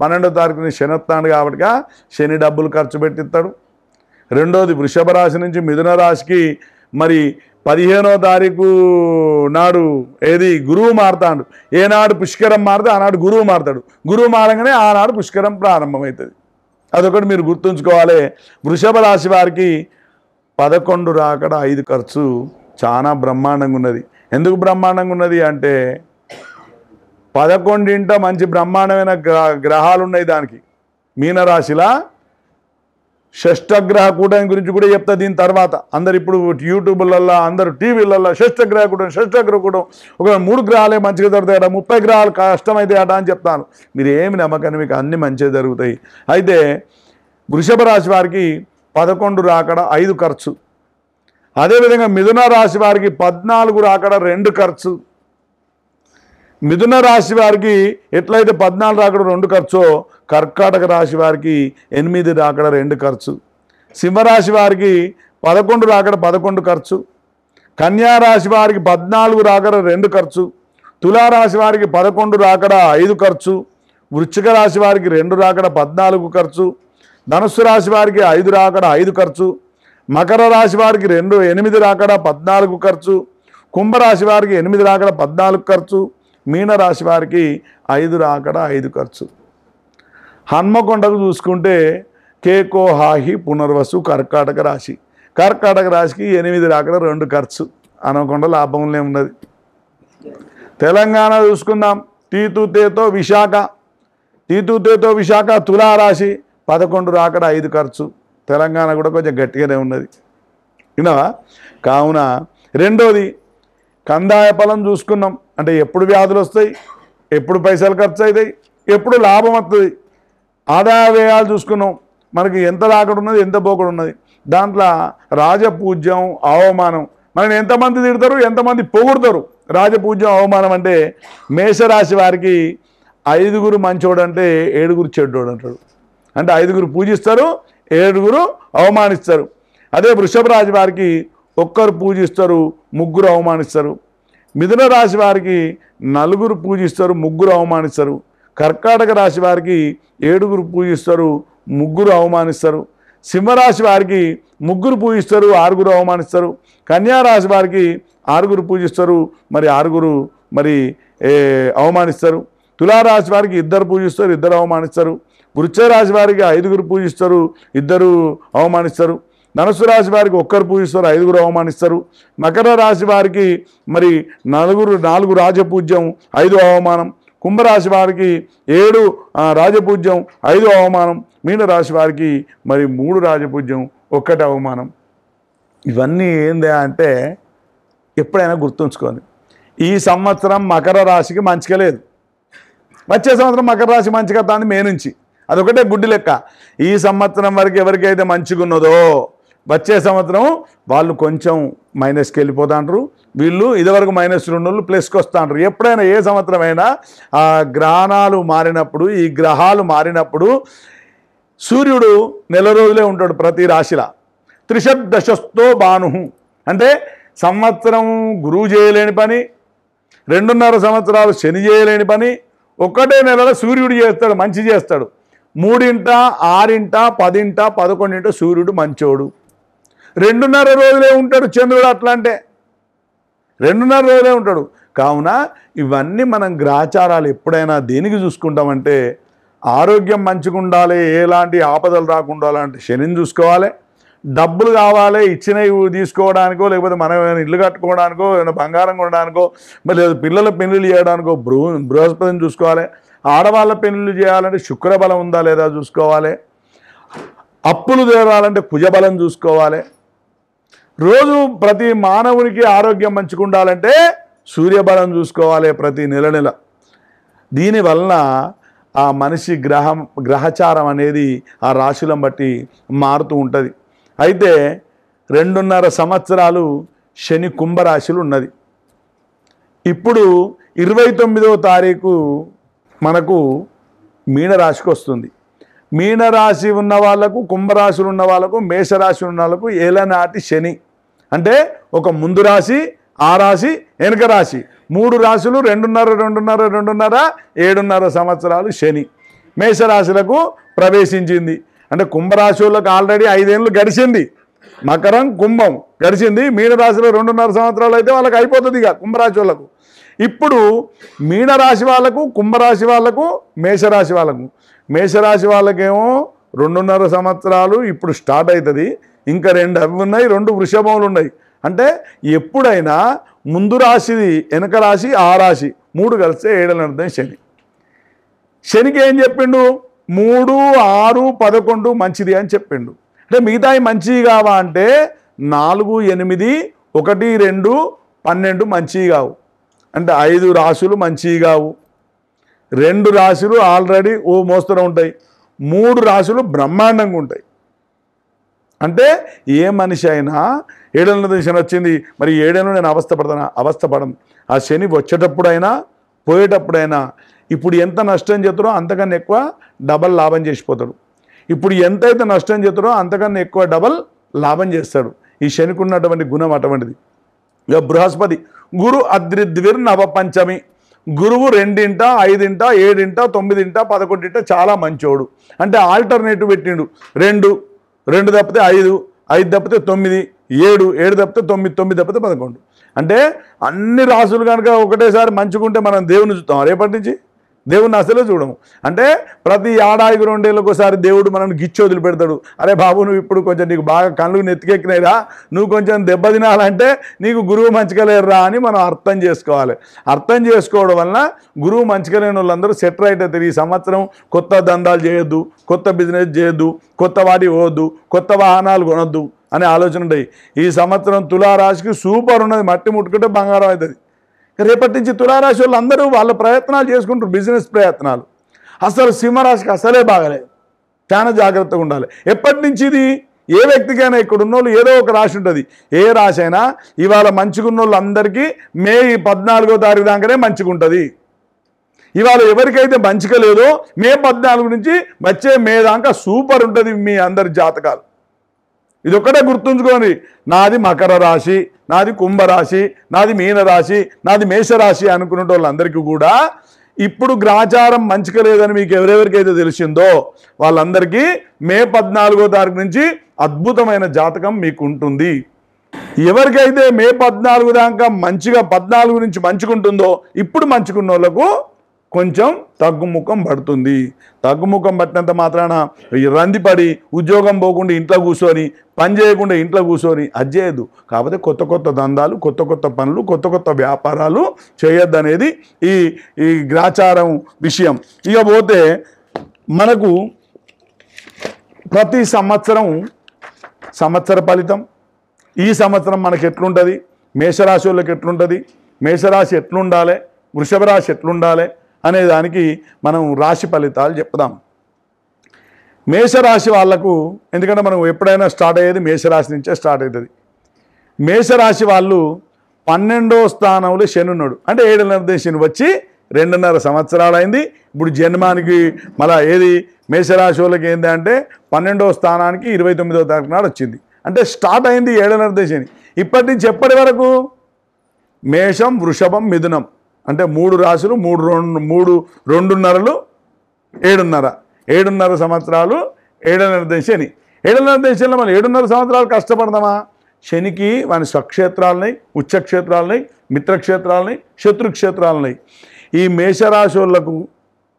12వ తారీఖు నుంచి శని వస్తాడు కాబట్టి శని డబ్బులు ఖర్చు పెట్టిస్తాడు. రెండోది వృషభ రాశి నుంచి మిథున రాశికి మరి 15వ తారీఖు నాడు ఏది గురువు మారుతాడు. ఏనాడు పుష్కరం మారితే ఆనాడు గురువు మారుతాడు. గురువు మారంగానే ఆనాడు పుష్కరం ప్రారంభమవుతుంది. అదొకటి మీరు గుర్తుంచుకోవాలి. వృషభ రాశి వారికి 11 రాకడ 5 ఖర్చు చాలా బ్రహ్మాండంగా ఉన్నది. ఎందుకు బ్రహ్మాండంగా ఉన్నది అంటే 11 మంచి బ్రహ్మాండమైన గ్రహాలు ఉన్నాయి దానికి. మీనరాశిలా షష్టగ్రహ కూటమి గురించి కూడా చెప్తా దీని తర్వాత. అందరు ఇప్పుడు యూట్యూబ్లలో అందరు టీవీలలో షష్టగ్రహ కూటం ఒక 3 గ్రహాలే మంచిగా జరుగుతాయట, 30 గ్రహాలు కష్టమైతే అట అని చెప్తాను. మీరు ఏమి నమ్మకాన్ని, మీకు అన్ని మంచిగా జరుగుతాయి. అయితే వృషభ రాశి వారికి 11 రాకడ 5 ఖర్చు. అదేవిధంగా మిథున రాశి వారికి 14 రాకడ 2 ఖర్చు. మిథున రాశి వారికి ఎట్లయితే 14 రాకడ 2 ఖర్చో, కర్కాటక రాశి వారికి 8 రాకడ 2 ఖర్చు. సింహరాశి వారికి 11 రాకడ 11 ఖర్చు. కన్యా రాశి వారికి 14 రాకడ 2 ఖర్చు. తులారాశి వారికి 11 రాకడ 5 ఖర్చు. వృశ్చిక రాశి వారికి 2 రాకడ 14 ఖర్చు. ధనుస్సు రాశి వారికి 5 రాకడ 5 ఖర్చు. మకర రాశి వారికి 8 రాకడ 14 ఖర్చు. కుంభరాశి వారికి 8 రాకడ 14 ఖర్చు. మీనరాశి వారికి 5 రాకడ 5 ఖర్చు. హన్మకొండకు చూసుకుంటే కేకో హాహి పునర్వసు కర్కాటక రాశి. కర్కాటక రాశికి 8 రాకడ 2 ఖర్చు. హన్మకొండ లాభంలో ఉన్నది. తెలంగాణ చూసుకుందాం. తీతుతేతో విశాఖ తులారాశి 11 రాకడ 5 ఖర్చు. తెలంగాణ కూడా కొంచెం గట్టిగానే ఉన్నది విన్నావా. కావున రెండోది కందాయ ఫలం చూసుకున్నాం. అంటే ఎప్పుడు వ్యాధులు వస్తాయి, ఎప్పుడు పైసలు ఖర్చు అవుతాయి, ఎప్పుడు లాభం వస్తుంది. ఆదాయ వ్యయాలు చూసుకున్నాం. మనకి ఎంత రాకడ ఉన్నది, ఎంత పోకడ ఉన్నది. దాంట్లో రాజపూజ్యం అవమానం. మనని ఎంతమంది తిడతారు, ఎంతమంది పొగుడతారు. రాజపూజ్యం అవమానం అంటే మేషరాశి వారికి 5 మంచోడు అంటే 7 చెడ్డోడు అంటాడు. అంటే 5 పూజిస్తారు, 7 అవమానిస్తారు. అదే వృషభ రాశి వారికి 1 పూజిస్తారు, 3 అవమానిస్తారు. మిథున రాశి వారికి 4 పూజిస్తారు, 3 అవమానిస్తారు. కర్కాటక రాశి వారికి 7 పూజిస్తారు, 3 అవమానిస్తారు. సింహరాశి వారికి 3 పూజిస్తారు, 6 అవమానిస్తారు. కన్యా రాశి వారికి 6 పూజిస్తారు, మరి 6 అవమానిస్తారు. తులారాశి వారికి 2 పూజిస్తారు, 2 అవమానిస్తారు. వృశ్చిక రాశి వారికి 5గురు పూజిస్తారు, 2 అవమానిస్తారు. ధనుస్సు రాశి వారికి 1 పూజిస్తారు, 5గురు అవమానిస్తారు. మకర రాశి వారికి మరి 4 రాజపూజ్యం, 5 అవమానం. కుంభరాశి వారికి 7 రాజపూజ్యం, 5 అవమానం. మీనరాశి వారికి మరి 3 రాజపూజ్యం, 1 అవమానం. ఇవన్నీ ఏంది అంటే ఎప్పుడైనా గుర్తుంచుకోండి, ఈ సంవత్సరం మకర రాశికి మంచిగా లేదు. వచ్చే సంవత్సరం మకర రాశి మంచిగా తాంది మే నుంచి, అదొకటే గుడ్డి లెక్క. ఈ సంవత్సరం వరకు ఎవరికైతే మంచిగా ఉన్నదో వచ్చే సంవత్సరం వాళ్ళు కొంచెం మైనస్కి వెళ్ళిపోతాంటారు, వీళ్ళు ఇదివరకు -2 వాళ్ళు ప్లస్కి వస్తాంటారు. ఎప్పుడైనా ఏ సంవత్సరం అయినా ఆ గ్రహణాలు మారినప్పుడు, ఈ గ్రహాలు మారినప్పుడు సూర్యుడు నెల రోజులే ఉంటాడు ప్రతి రాశిలా. త్రిషద్దశస్థో భాను అంటే సంవత్సరం గురువు చేయలేని పని, 2.5 సంవత్సరాలు శని చేయలేని పని ఒక్కటే నెలలో సూర్యుడు చేస్తాడు, మంచి చేస్తాడు. 3, 6, 10, 11 సూర్యుడు మంచోడు. 2.5 రోజులే ఉంటాడు చంద్రుడు, అట్లా అంటే 2.5 రోజులే ఉంటాడు. కావున ఇవన్నీ మనం గ్రహచారాలు ఎప్పుడైనా దేనికి చూసుకుంటామంటే ఆరోగ్యం మంచిగా ఉండాలి, ఎలాంటి ఆపదలు రాకుండా అంటే శనిని చూసుకోవాలి. డబ్బులు కావాలి, ఇచ్చినవి తీసుకోవడానికో, లేకపోతే మనం ఏమైనా ఇల్లు కట్టుకోవడానికో, ఏమైనా బంగారం కొనడానికో, మరి లేదా పిల్లల పెళ్ళిళ్ళు చేయడానికో బృహస్పతిని చూసుకోవాలి. ఆడవాళ్ళ పెళ్ళిళ్ళు చేయాలంటే శుక్రబలం ఉందా లేదా చూసుకోవాలి. అప్పులు తీరాలంటే కుజబలం చూసుకోవాలి. రోజు ప్రతి మానవునికి ఆరోగ్యం మంచిగా ఉండాలంటే సూర్యబలం చూసుకోవాలి ప్రతి నెల. దీనివలన ఆ మనిషి గ్రహచారం అనేది ఆ రాశులను బట్టి మారుతూ ఉంటుంది. అయితే 2.5 సంవత్సరాలు శని కుంభరాశులు ఉన్నది. ఇప్పుడు 29వ తారీఖు మనకు మీనరాశికి వస్తుంది. మీనరాశి ఉన్న వాళ్ళకు, కుంభరాశులు ఉన్న వాళ్ళకు, మేషరాశి ఉన్న వాళ్ళకు ఏలనాటి శని అంటే ఒక ముందు రాశి, ఆ రాశి, వెనుక రాశి, 3 రాశులు 2.5 7.5 సంవత్సరాలు శని మేషరాశులకు ప్రవేశించింది. అంటే కుంభరాశి వాళ్ళకు ఆల్రెడీ 5 ఏళ్ళు గడిచింది, మకరం కుంభం గడిచింది. మీనరాశిలో 2.5 సంవత్సరాలు అయితే వాళ్ళకి అయిపోతుంది ఇక కుంభరాశి వాళ్ళకు. ఇప్పుడు మీనరాశి వాళ్ళకు, కుంభరాశి వాళ్ళకు, మేషరాశి వాళ్ళకు, మేషరాశి వాళ్ళకేమో 2.5 సంవత్సరాలు ఇప్పుడు స్టార్ట్ అవుతుంది. ఇంకా 2 అవి ఉన్నాయి, 2 వృషభములు ఉన్నాయి. అంటే ఎప్పుడైనా ముందు రాశి, వెనక రాశి, ఆ రాశి 3 కలిస్తే 7 శని. శనికి ఏం చెప్పిండు? 3, 6, 11 మంచిది అని చెప్పిండు. అంటే మిగతాయి మంచివి కావా అంటే 4, 8, 1, 2, 12 మంచివి కావు. అంటే 5 రాశులు మంచివి కావు. 2 రాశులు ఆల్రెడీ ఓ మోస్తరు ఉంటాయి, 3 రాశులు బ్రహ్మాండంగా ఉంటాయి. అంటే ఏ మనిషి అయినా 7 శని వచ్చింది, మరి 7 నేను అవస్థపడను. ఆ శని వచ్చేటప్పుడైనా పోయేటప్పుడైనా ఇప్పుడు ఎంత నష్టం చేస్తారో అంతకన్నా ఎక్కువ డబల్ లాభం చేసిపోతాడు. ఇప్పుడు ఎంతైతే నష్టం చేస్తారో అంతకన్నా ఎక్కువ డబల్ లాభం చేస్తాడు. ఈ శనికి ఉన్నటువంటి గుణం అటువంటిది. ఇక బృహస్పతి గురు అద్రిద్విర్ నవపంచమి, గురువు 2, 5, 7, 9, 11 చాలా మంచోడు. అంటే ఆల్టర్నేటివ్ పెట్టిండు. 2 తప్పితే 5, 5 తప్పితే 9, 7, 7 తప్పితే 9, 9 తప్పితే 11. అంటే అన్ని రాసులు కనుక ఒకటేసారి మంచుకుంటే మనం దేవుని చూస్తాం, రేపటి నుంచి దేవుని అసలే చూడము. అంటే ప్రతి ఏడాదికి 2 ఏళ్ళకి ఒకసారి దేవుడు మనల్ని గిచ్చి వదిలిపెడతాడు. అరే బాబు, నువ్వు ఇప్పుడు కొంచెం నీకు బాగా కళ్ళు నెత్తికెక్కినాయిరా, నువ్వు కొంచెం దెబ్బ తినాలంటే నీకు గురువు మంచిగా లేరురా అని మనం అర్థం చేసుకోవాలి. అర్థం చేసుకోవడం వలన గురువు మంచిగా లేని వాళ్ళందరూ సెట్ రైట్ అవుతారు. ఈ సంవత్సరం కొత్త దందాలు చేయొద్దు, కొత్త బిజినెస్ చేయొద్దు, కొత్త వాటి పోవద్దు, కొత్త వాహనాలు కొనొద్దు అనే ఆలోచన ఉంటాయి. ఈ సంవత్సరం తులారాశికి సూపర్ ఉన్నది, మట్టి ముట్టుకుంటే బంగారం అవుతుంది. రేపటి నుంచి తులారాశి వాళ్ళు అందరూ వాళ్ళ ప్రయత్నాలు చేసుకుంటారు, బిజినెస్ ప్రయత్నాలు. అసలు సింహరాశికి అసలే బాగలేదు, చాలా జాగ్రత్తగా ఉండాలి. ఎప్పటి నుంచి ఇది ఏ వ్యక్తికైనా ఇక్కడ ఉన్నోళ్ళు ఏదో ఒక రాశి ఉంటుంది. ఏ రాశి అయినా ఇవాళ మంచిగా ఉన్నోళ్ళు అందరికీ మే 14వ తారీఖు దాకానే మంచిగా ఉంటుంది. ఇవాళ ఎవరికైతే మంచిగా లేదో మే 14 నుంచి వచ్చే మే దాకా సూపర్ ఉంటుంది మీ అందరి జాతకాలు. ఇది ఒక్కటే గుర్తుంచుకోండి. నాది మకర రాశి, నాది కుంభరాశి, నాది మీనరాశి, నాది మేషరాశి అనుకునే వాళ్ళందరికీ కూడా ఇప్పుడు గ్రహచారం మంచిగా లేదని మీకు ఎవరెవరికైతే తెలిసిందో వాళ్ళందరికీ మే 14వ తారీఖు నుంచి అద్భుతమైన జాతకం మీకు ఉంటుంది. ఎవరికైతే మే 14 దాకా మంచిగా 14 నుంచి మంచుకుంటుందో ఇప్పుడు మంచుకున్న వాళ్ళకు కొంచెం తగ్గుముఖం పడుతుంది. తగ్గుముఖం పట్టినంత మాత్రాన రందిపడి ఉద్యోగం పోకుండా ఇంట్లో కూర్చొని పని చేయకుండా ఇంట్లో కూర్చొని అది చేయొద్దు. కాకపోతే కొత్త కొత్త దందాలు, కొత్త కొత్త పనులు, కొత్త కొత్త వ్యాపారాలు చేయొద్దు అనేది ఈ గ్రాచారం విషయం. ఇక పోతే మనకు ప్రతి సంవత్సర ఫలితం ఈ సంవత్సరం మనకు ఎట్లుంటుంది, మేషరాశి వాళ్ళకి ఎట్లుంటుంది, మేషరాశి ఎట్లుండాలి, వృషభ రాశి ఎట్లుండాలి అనే దానికి మనం రాశి ఫలితాలు చెప్దాం. మేషరాశి వాళ్లకు, ఎందుకంటే మనం ఎప్పుడైనా స్టార్ట్ అయ్యేది మేషరాశి నుంచే స్టార్ట్ అవుతుంది. మేషరాశి వాళ్ళు 12వ స్థానంలో శని ఉన్నాడు. అంటే 7.5 శని వచ్చి 2.5 సంవత్సరాలు అయింది. ఇప్పుడు జన్మానికి మళ్ళీ ఏది మేషరాశి వాళ్ళకి ఏంటి అంటే 12వ స్థానానికి 29వ తారీఖు నాడు వచ్చింది. అంటే స్టార్ట్ అయింది 7.5 శని. ఇప్పటి నుంచి ఎప్పటి వరకు మేషం, వృషభం, మిథునం అంటే 3 రాశులు, 2.5 7.5 సంవత్సరాలు 7.5 శని. 7.5 శనిలో మనం 7.5 సంవత్సరాలు కష్టపడదామా? శనికి వాని స్వక్షేత్రాలని, ఉచ్చక్షేత్రాలని, మిత్రక్షేత్రాలని, శత్రుక్షేత్రాలని. ఈ మేషరాశి వాళ్ళకు,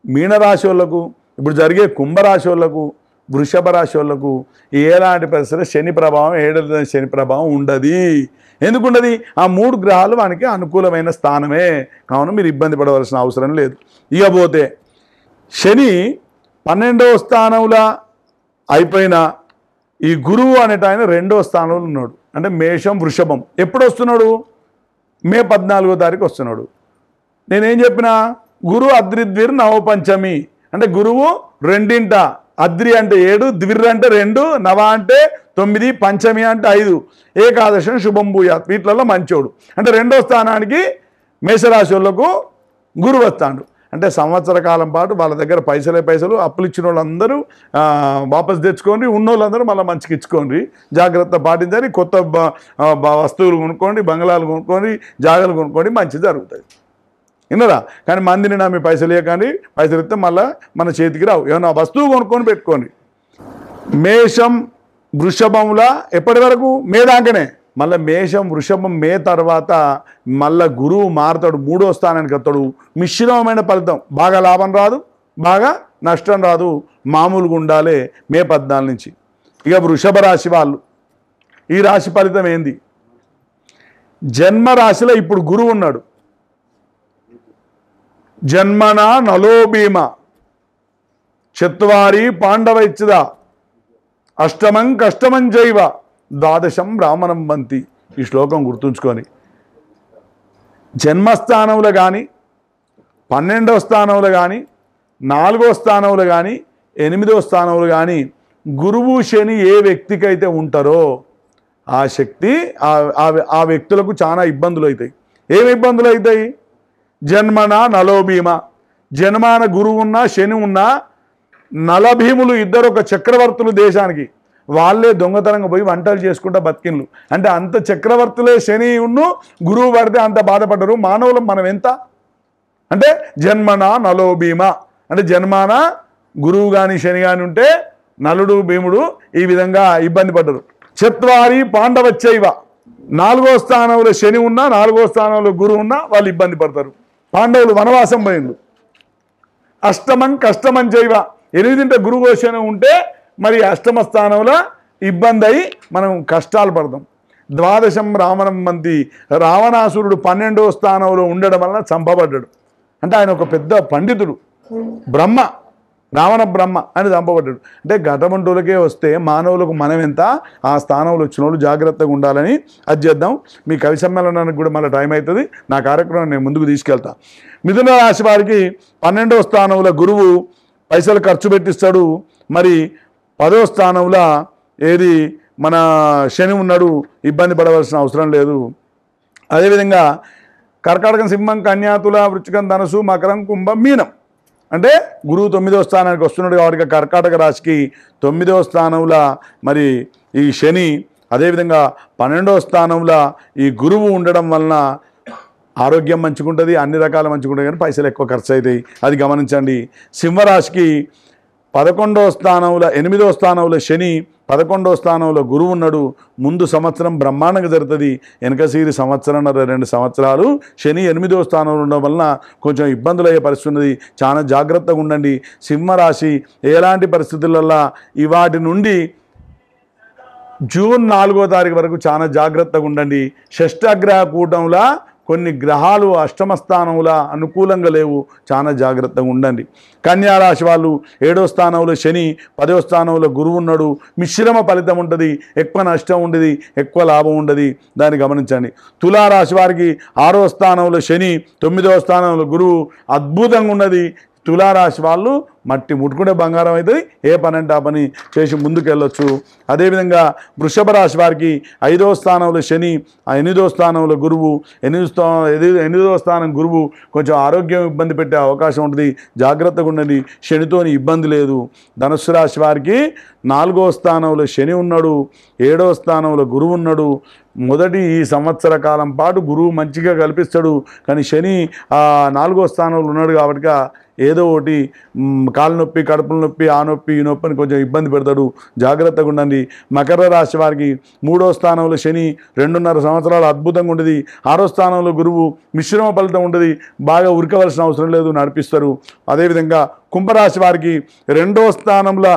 మీనరాశి వాళ్ళకు, ఇప్పుడు జరిగే కుంభరాశి వాళ్ళకు, వృషభ రాశి వాళ్ళకు ఎలాంటి పరిస్థితుల్లో శని ప్రభావం, 7.5 శని ప్రభావం ఉండదు. ఎందుకుండది? ఆ 3 గ్రహాలు వానికి అనుకూలమైన స్థానమే. కావున మీరు ఇబ్బంది పడవలసిన అవసరం లేదు. ఇక పోతే శని 12వ స్థానంలో అయిపోయిన ఈ గురువు అనేట ఆయన 2వ స్థానంలో ఉన్నాడు. అంటే మేషం, వృషభం ఎప్పుడు వస్తున్నాడు? మే 14వ తారీఖు వస్తున్నాడు. నేనేం చెప్పినా, గురు అద్రిద్విర్ నవపంచమి అంటే గురువు రెండింట. అద్రి అంటే 7, ద్విర్ అంటే 2, నవ అంటే 9, పంచమి అంటే 5, ఏకాదశం శుభం భూయాత్ వీటిలలో మంచోడు. అంటే 2వ స్థానానికి మేషరాశి వాళ్ళకు గురువు వస్తాడు. అంటే సంవత్సర కాలం పాటు వాళ్ళ దగ్గర పైసలు అప్పులు ఇచ్చిన వాళ్ళందరూ వాపసు తెచ్చుకోండి, ఉన్న వాళ్ళందరూ మళ్ళీ మంచిగా ఇచ్చుకోండి, జాగ్రత్త పాటించండి, కొత్త వస్తువులు కొనుక్కోండి, బంగ్లాలు కొనుక్కోండి, జాగాలు కొనుక్కోండి, మంచి జరుగుతుంది. విన్నరా? కానీ మందిని నమ్మి పైసలు ఇవ్వకండి. పైసలు ఇస్తే మళ్ళీ మన చేతికి రావు. ఏమన్నా వస్తువు కొనుక్కొని పెట్టుకోండి. మేషం, వృషభంలా ఎప్పటి వరకు? మే దాకానే. మళ్ళీ మేషం, వృషభం మే తర్వాత మళ్ళీ గురువు మారుతాడు, 3వ స్థానానికి వస్తాడు. మిశ్రమమైన ఫలితం, బాగా లాభం రాదు, బాగా నష్టం రాదు, మామూలుగా ఉండాలి మే 14 నుంచి. ఇక వృషభ రాశి వాళ్ళు, ఈ రాశి ఫలితం ఏంది? జన్మ రాశిలో ఇప్పుడు గురువు ఉన్నాడు. జన్మన నలోభీమ చత్వారి పాండవైచ్ఛద అష్టమం కష్టమం చైవ ద్వాదశం బ్రాహ్మణం వంతి. ఈ శ్లోకం గుర్తుంచుకొని జన్మస్థానంలో కానీ, 12వ స్థానంలో కానీ, 4వ స్థానంలో కానీ, 8వ స్థానంలో కానీ గురువు శని ఏ వ్యక్తికైతే ఉంటారో ఆ శక్తి ఆ వ్యక్తులకు చాలా ఇబ్బందులు అవుతాయి. ఏమి ఇబ్బందులు అవుతాయి? జన్మన నలోభీమ, జన్మాన గురువు ఉన్నా శని ఉన్నా నలభీములు ఇద్దరు ఒక చక్రవర్తులు దేశానికి, వాళ్ళే దొంగతనంగా పోయి వంటలు చేసుకుంటా బతికిన్లు. అంటే అంత చక్రవర్తులే శని ఉన్ను గురువు పడితే అంత బాధపడ్డరు. మానవులు మనం ఎంత అంటే జన్మన నలోభీమ అంటే జన్మాన గురువు కానీ శని కానీ ఉంటే నలుడు భీముడు ఈ విధంగా ఇబ్బంది పడ్డరు. చత్వారి పాండవచ్చైవ, 4వ స్థానంలో శని ఉన్నా 4వ స్థానంలో గురువు ఉన్నా వాళ్ళు ఇబ్బంది పడతారు. పాండవులు వనవాసం పోయిండు. అష్టమం కష్టమం చైవ, 8 గురువు శని ఉంటే మరి అష్టమ స్థానంలో ఇబ్బంది అయి మనం కష్టాలు పడతాం. ద్వాదశం రావణం మంది, రావణాసురుడు 12వ స్థానంలో ఉండడం వలన చంపబడ్డాడు. అంటే ఆయన ఒక పెద్ద పండితుడు, బ్రహ్మ, రావణ బ్రహ్మ అని చంపబడ్డాడు. అంటే ఘటమంటూలకే వస్తే మానవులకు మనం ఎంత, ఆ స్థానంలో వచ్చిన వాళ్ళు జాగ్రత్తగా ఉండాలని అది చేద్దాం. మీ కవి సమ్మేళనానికి కూడా మళ్ళీ టైం అవుతుంది. నా కార్యక్రమం నేను ముందుకు తీసుకెళ్తా. మిథున రాశి వారికి 12వ స్థానంలో గురువు పైసలు ఖర్చు పెట్టిస్తాడు. మరి 10వ స్థానంలో ఏది మన శని ఉన్నాడు, ఇబ్బంది పడవలసిన అవసరం లేదు. అదేవిధంగా కర్కాటకం, సింహం, కన్యా, తుల, వృశ్చికం, ధనుసు, మకరం, కుంభం, మీనం అంటే గురువు 9వ స్థానానికి వస్తున్నాడు. కాబట్టి కర్కాటక రాశికి 9వ స్థానంలో మరి ఈ శని, అదేవిధంగా 12వ స్థానంలో ఈ గురువు ఉండడం వలన ఆరోగ్యం మంచిగా ఉంటుంది, అన్ని రకాల మంచిగా ఉంటుంది, కానీ పైసలు ఎక్కువ ఖర్చు అవుతాయి. అది గమనించండి. సింహరాశికి 11వ స్థానంలో 8వ స్థానంలో శని, 11వ స్థానంలో గురువు ఉన్నాడు. ముందు సంవత్సరం బ్రహ్మాండంగా జరుగుతుంది, వెనకసీరి సంవత్సరంన్నర 2 సంవత్సరాలు శని 8వ స్థానంలో ఉండడం వలన కొంచెం ఇబ్బందులు అయ్యే పరిస్థితి ఉన్నది. చాలా జాగ్రత్తగా ఉండండి. సింహరాశి ఎలాంటి పరిస్థితులలో వాటి నుండి జూన్ 4వ తారీఖు వరకు చాలా జాగ్రత్తగా ఉండండి. షష్ఠగ్రహ కూటంలా కొన్ని గ్రహాలు అష్టమ స్థానంలో అనుకూలంగా లేవు, చాలా జాగ్రత్తగా ఉండండి. కన్యారాశి వాళ్ళు 7వ స్థానంలో శని, 10వ స్థానంలో గురువు ఉన్నాడు. మిశ్రమ ఫలితం ఉంటుంది, ఎక్కువ నష్టం ఉండదు, ఎక్కువ లాభం ఉండదు, దాన్ని గమనించండి. తులారాశి వారికి 6వ స్థానంలో శని, 9వ స్థానంలో గురువు, అద్భుతంగా ఉన్నది. తులారాశి వాళ్ళు మట్టి ముట్టుకుంటే బంగారం అవుతుంది, ఏ పని అంటే ఆ పని చేసి ముందుకెళ్ళొచ్చు. అదేవిధంగా వృషభ రాశి వారికి 5వ స్థానంలో శని, 8వ స్థానంలో గురువు, 8వ స్థానం గురువు కొంచెం ఆరోగ్యం ఇబ్బంది పెట్టే అవకాశం ఉంటుంది, జాగ్రత్తగా ఉండండి. శనితోని ఇబ్బంది లేదు. ధనుస్సు రాశి వారికి 4వ స్థానంలో శని ఉన్నాడు, 7వ స్థానంలో గురువు ఉన్నాడు. మొదటి ఈ సంవత్సర కాలం పాటు గురువు మంచిగా కల్పిస్తాడు, కానీ శని 4వ స్థానంలో ఉన్నాడు కాబట్టి ఏదో ఒకటి కాలు నొప్పి, కడుపుల నొప్పి, ఆ నొప్పి, ఈ నొప్పి అని కొంచెం ఇబ్బంది పెడతాడు, జాగ్రత్తగా ఉండండి. మకర రాశి వారికి 3వ స్థానంలో శని, 2.5 సంవత్సరాలు అద్భుతంగా ఉంటుంది. 6వ స్థానంలో గురువు, మిశ్రమ ఫలితం ఉంటుంది, బాగా ఉరకవలసిన అవసరం లేదు, నడిపిస్తారు. అదేవిధంగా కుంభరాశి వారికి 2వ స్థానంలో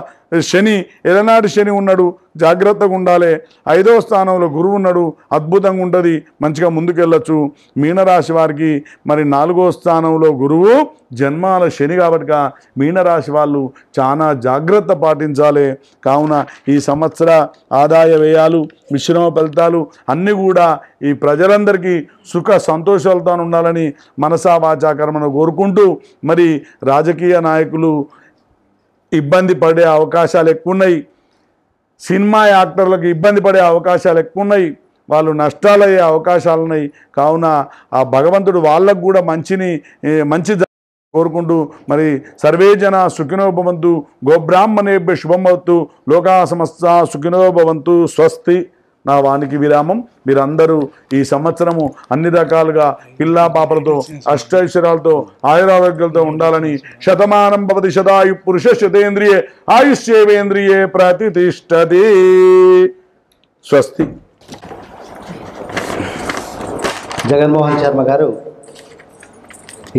శని, ఎలనాటి శని ఉన్నాడు, జాగ్రత్తగా ఉండాలి. 5వ స్థానంలో గురువు ఉన్నాడు, అద్భుతంగా ఉంటుంది, మంచిగా ముందుకెళ్ళచ్చు. మీనరాశి వారికి మరి 4వ స్థానంలో గురువు, జన్మాల శని కాబట్టి మీనరాశి వాళ్ళు చాలా జాగ్రత్త పాటించాలి. కావున ఈ సంవత్సర ఆదాయ వ్యయాలు, మిశ్రమ ఫలితాలు అన్నీ కూడా ఈ ప్రజలందరికీ సుఖ సంతోషాలతో ఉండాలని మనసా వాచా కర్మను కోరుకుంటూ, మరి రాజకీయ నాయకులు ఇబ్బంది పడే అవకాశాలు ఎక్కువ ఉన్నాయి, సినిమా యాక్టర్లకు ఇబ్బంది పడే అవకాశాలు ఎక్కువ ఉన్నాయి, వాళ్ళు నష్టాలయ్యే అవకాశాలు ఉన్నాయి. కావున ఆ భగవంతుడు వాళ్ళకు కూడా మంచి కోరుకుంటూ మరి సర్వే జన సుఖినో భవంతు, గోబ్రాహ్మణేభ్య శుభమవతు, లోకా సమస్త సుఖినో భవంతు. స్వస్తి. నా వానికి విరామం. మీరందరూ ఈ సంవత్సరము అన్ని రకాలుగా పిల్లా పాపలతో, అష్టైశ్వర్యాలతో, ఆయురారోగ్యాలతో ఉండాలని. శతమానం భవతి శతాయు పురుష శతేంద్రియే ఆయుష్యేవేంద్రియే ప్రతిష్టతి. స్వస్తి. జగన్మోహన్ శర్మ గారు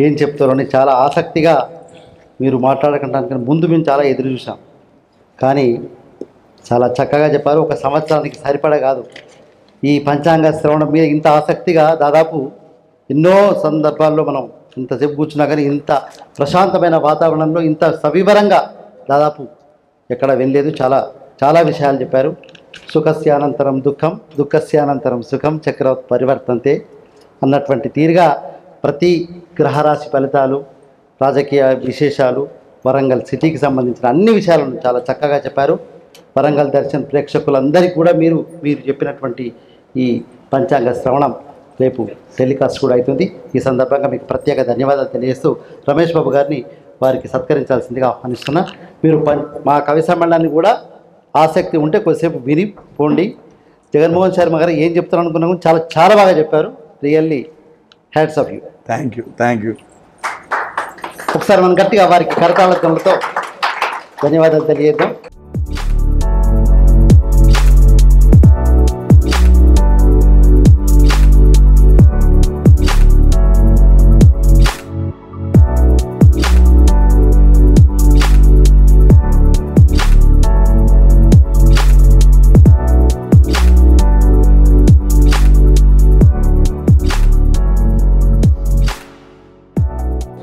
ఏం చెప్తారని చాలా ఆసక్తిగా మీరు మాట్లాడకంటానికి ముందు మేము చాలా ఎదురు చూసాం, కానీ చాలా చక్కగా చెప్పారు. ఒక సంవత్సరానికి సరిపడా కాదు, ఈ పంచాంగ శ్రవణం మీద ఇంత ఆసక్తిగా దాదాపు ఎన్నో సందర్భాల్లో మనం ఇంతసేపు కూర్చున్నా కానీ ఇంత ప్రశాంతమైన వాతావరణంలో ఇంత సవివరంగా దాదాపు ఎక్కడ వెళ్ళలేదు. చాలా చాలా విషయాలు చెప్పారు. సుఖస్యానంతరం దుఃఖం, దుఃఖస్యానంతరం సుఖం, చక్రవత్ పరివర్తంతే అన్నటువంటి తీరుగా ప్రతి గ్రహరాశి ఫలితాలు, రాజకీయ విశేషాలు, వరంగల్ సిటీకి సంబంధించిన అన్ని విషయాలను చాలా చక్కగా చెప్పారు. వరంగల్ దర్శన్ ప్రేక్షకులందరికీ కూడా మీరు చెప్పినటువంటి ఈ పంచాంగ శ్రవణం రేపు టెలికాస్ట్ కూడా అవుతుంది. ఈ సందర్భంగా మీకు ప్రత్యేక ధన్యవాదాలు తెలియజేస్తూ రమేష్ బాబు గారిని వారికి సత్కరించాల్సిందిగా ఆహ్వానిస్తున్నా. మీరు మా కవి సమ్మేళనాన్ని కూడా ఆసక్తి ఉంటే కొద్దిసేపు విని పోండి. జగన్మోహన్ శర్మ గారు ఏం చెప్తారు అనుకున్నాము, చాలా చాలా బాగా చెప్పారు. Really hats off you. Thank you. ఒకసారి మనం గట్టిగా వారికి కరతాళతో ధన్యవాదాలు తెలియజేద్దాం.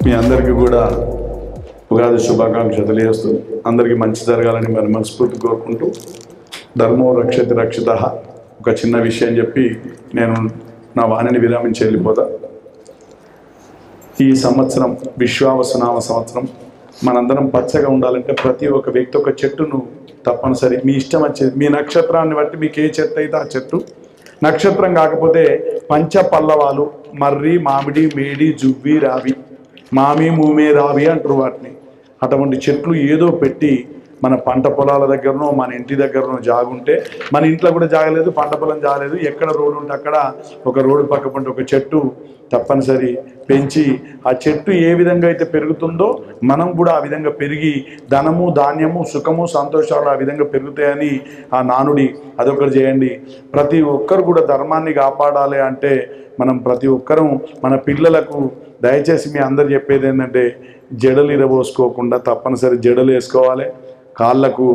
మీ అందరికీ కూడా ఉగాది శుభాకాంక్షలు తెలియజేస్తూ అందరికీ మంచి జరగాలని మరి మనస్ఫూర్తి కోరుకుంటూ, ధర్మో రక్షతి రక్షిత. ఒక చిన్న విషయం చెప్పి నేను నా వాణిని విరామించి వెళ్ళిపోతా. ఈ సంవత్సరం విశ్వావసునామ సంవత్సరం. మనందరం పచ్చగా ఉండాలంటే ప్రతి ఒక్క వ్యక్తి ఒక చెట్టును తప్పనిసరి మీ ఇష్టం వచ్చేది, మీ నక్షత్రాన్ని బట్టి మీకు ఏ చెట్టు అయితే ఆ చెట్టు, నక్షత్రం కాకపోతే పంచ పల్లవాలు, మర్రి, మామిడి, మేడి, జువ్వి, రావి, మామి, మూమే, రావి అంటారు వాటిని. అటువంటి చెట్లు ఏదో పెట్టి మన పంట పొలాల దగ్గరనో మన ఇంటి దగ్గరనో జాగుంటే, మన ఇంట్లో కూడా జాగలేదు, పంట పొలం జాగలేదు, ఎక్కడ రోడ్డు ఉంటే అక్కడ ఒక రోడ్డు పక్క పంట ఒక చెట్టు తప్పనిసరి పెంచి ఆ చెట్టు ఏ విధంగా అయితే పెరుగుతుందో మనం కూడా ఆ విధంగా పెరిగి ధనము ధాన్యము సుఖము సంతోషాలు ఆ విధంగా పెరుగుతాయని ఆ నానుడి. అదొకటి చేయండి. ప్రతి ఒక్కరు కూడా ధర్మాన్ని కాపాడాలి అంటే మనం ప్రతి ఒక్కరం మన పిల్లలకు దయచేసి మీ అందరు చెప్పేది ఏంటంటే జడలు ఇరబోసుకోకుండా తప్పనిసరి జడలు వేసుకోవాలి, కాళ్ళకు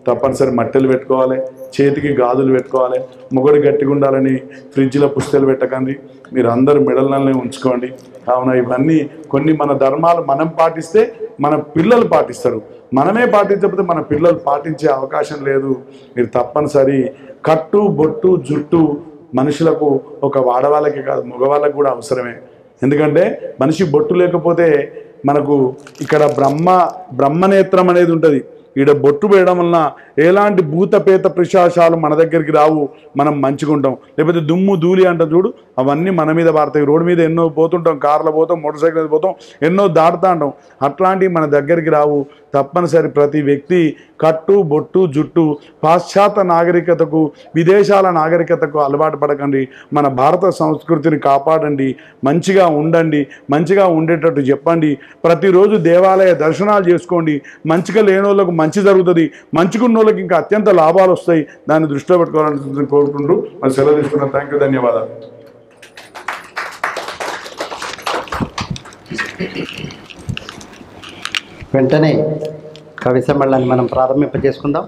తప్పనిసరి మట్టెలు పెట్టుకోవాలి, చేతికి గాజులు పెట్టుకోవాలి, మొగడు గట్టిగా ఉండాలని ఫ్రిడ్జ్లో పుస్తకాలు పెట్టకండి, మీరు అందరూ మెడలనే ఉంచుకోండి. కావున ఇవన్నీ కొన్ని మన ధర్మాలు మనం పాటిస్తే మన పిల్లలు పాటిస్తారు, మనమే పాటించకపోతే మన పిల్లలు పాటించే అవకాశం లేదు. మీరు తప్పనిసరి కట్టు బొట్టు జుట్టు మనుషులకు ఒక ఆడవాళ్ళకి కాదు మగవాళ్ళకి కూడా అవసరమే. ఎందుకంటే మనిషి బొట్టు లేకపోతే మనకు ఇక్కడ బ్రహ్మనేత్రం అనేది ఉంటుంది. ఈడ బొట్టు వేయడం వలన ఎలాంటి భూతపేత పిశాచాలు మన దగ్గరికి రావు, మనం మంచుకుంటాం. లేకపోతే దుమ్ము ధూళి అంటాం చూడు, అవన్నీ మన మీద పడతాయి. రోడ్డు మీద ఎన్నో పోతుంటాం, కార్లో పోతాం, మోటార్ సైకిల్ మీద పోతాం, ఎన్నో దాటుతూ ఉంటాం, అట్లాంటివి మన దగ్గరికి రావు. తప్పనిసరి ప్రతి వ్యక్తి కట్టు బొట్టు జుట్టు పాశ్చాత్య నాగరికతకు విదేశాల నాగరికతకు అలవాటు పడకండి. మన భారత సంస్కృతిని కాపాడండి, మంచిగా ఉండండి, మంచిగా ఉండేటట్టు చెప్పండి. ప్రతిరోజు దేవాలయ దర్శనాలు చేసుకోండి. మంచిగా లేని వాళ్ళకు మంచి జరుగుతుంది, మంచిగున్న వాళ్ళకి ఇంకా అత్యంత లాభాలు వస్తాయి. దాన్ని దృష్టిలో పెట్టుకోవాలని కోరుకుంటూ మరి సెలవు తీసుకున్నాను. థ్యాంక్ యూ, ధన్యవాదాలు. వెంటనే కవి సమ్మేళనాన్ని మనం ప్రారంభింపజేసుకుందాం.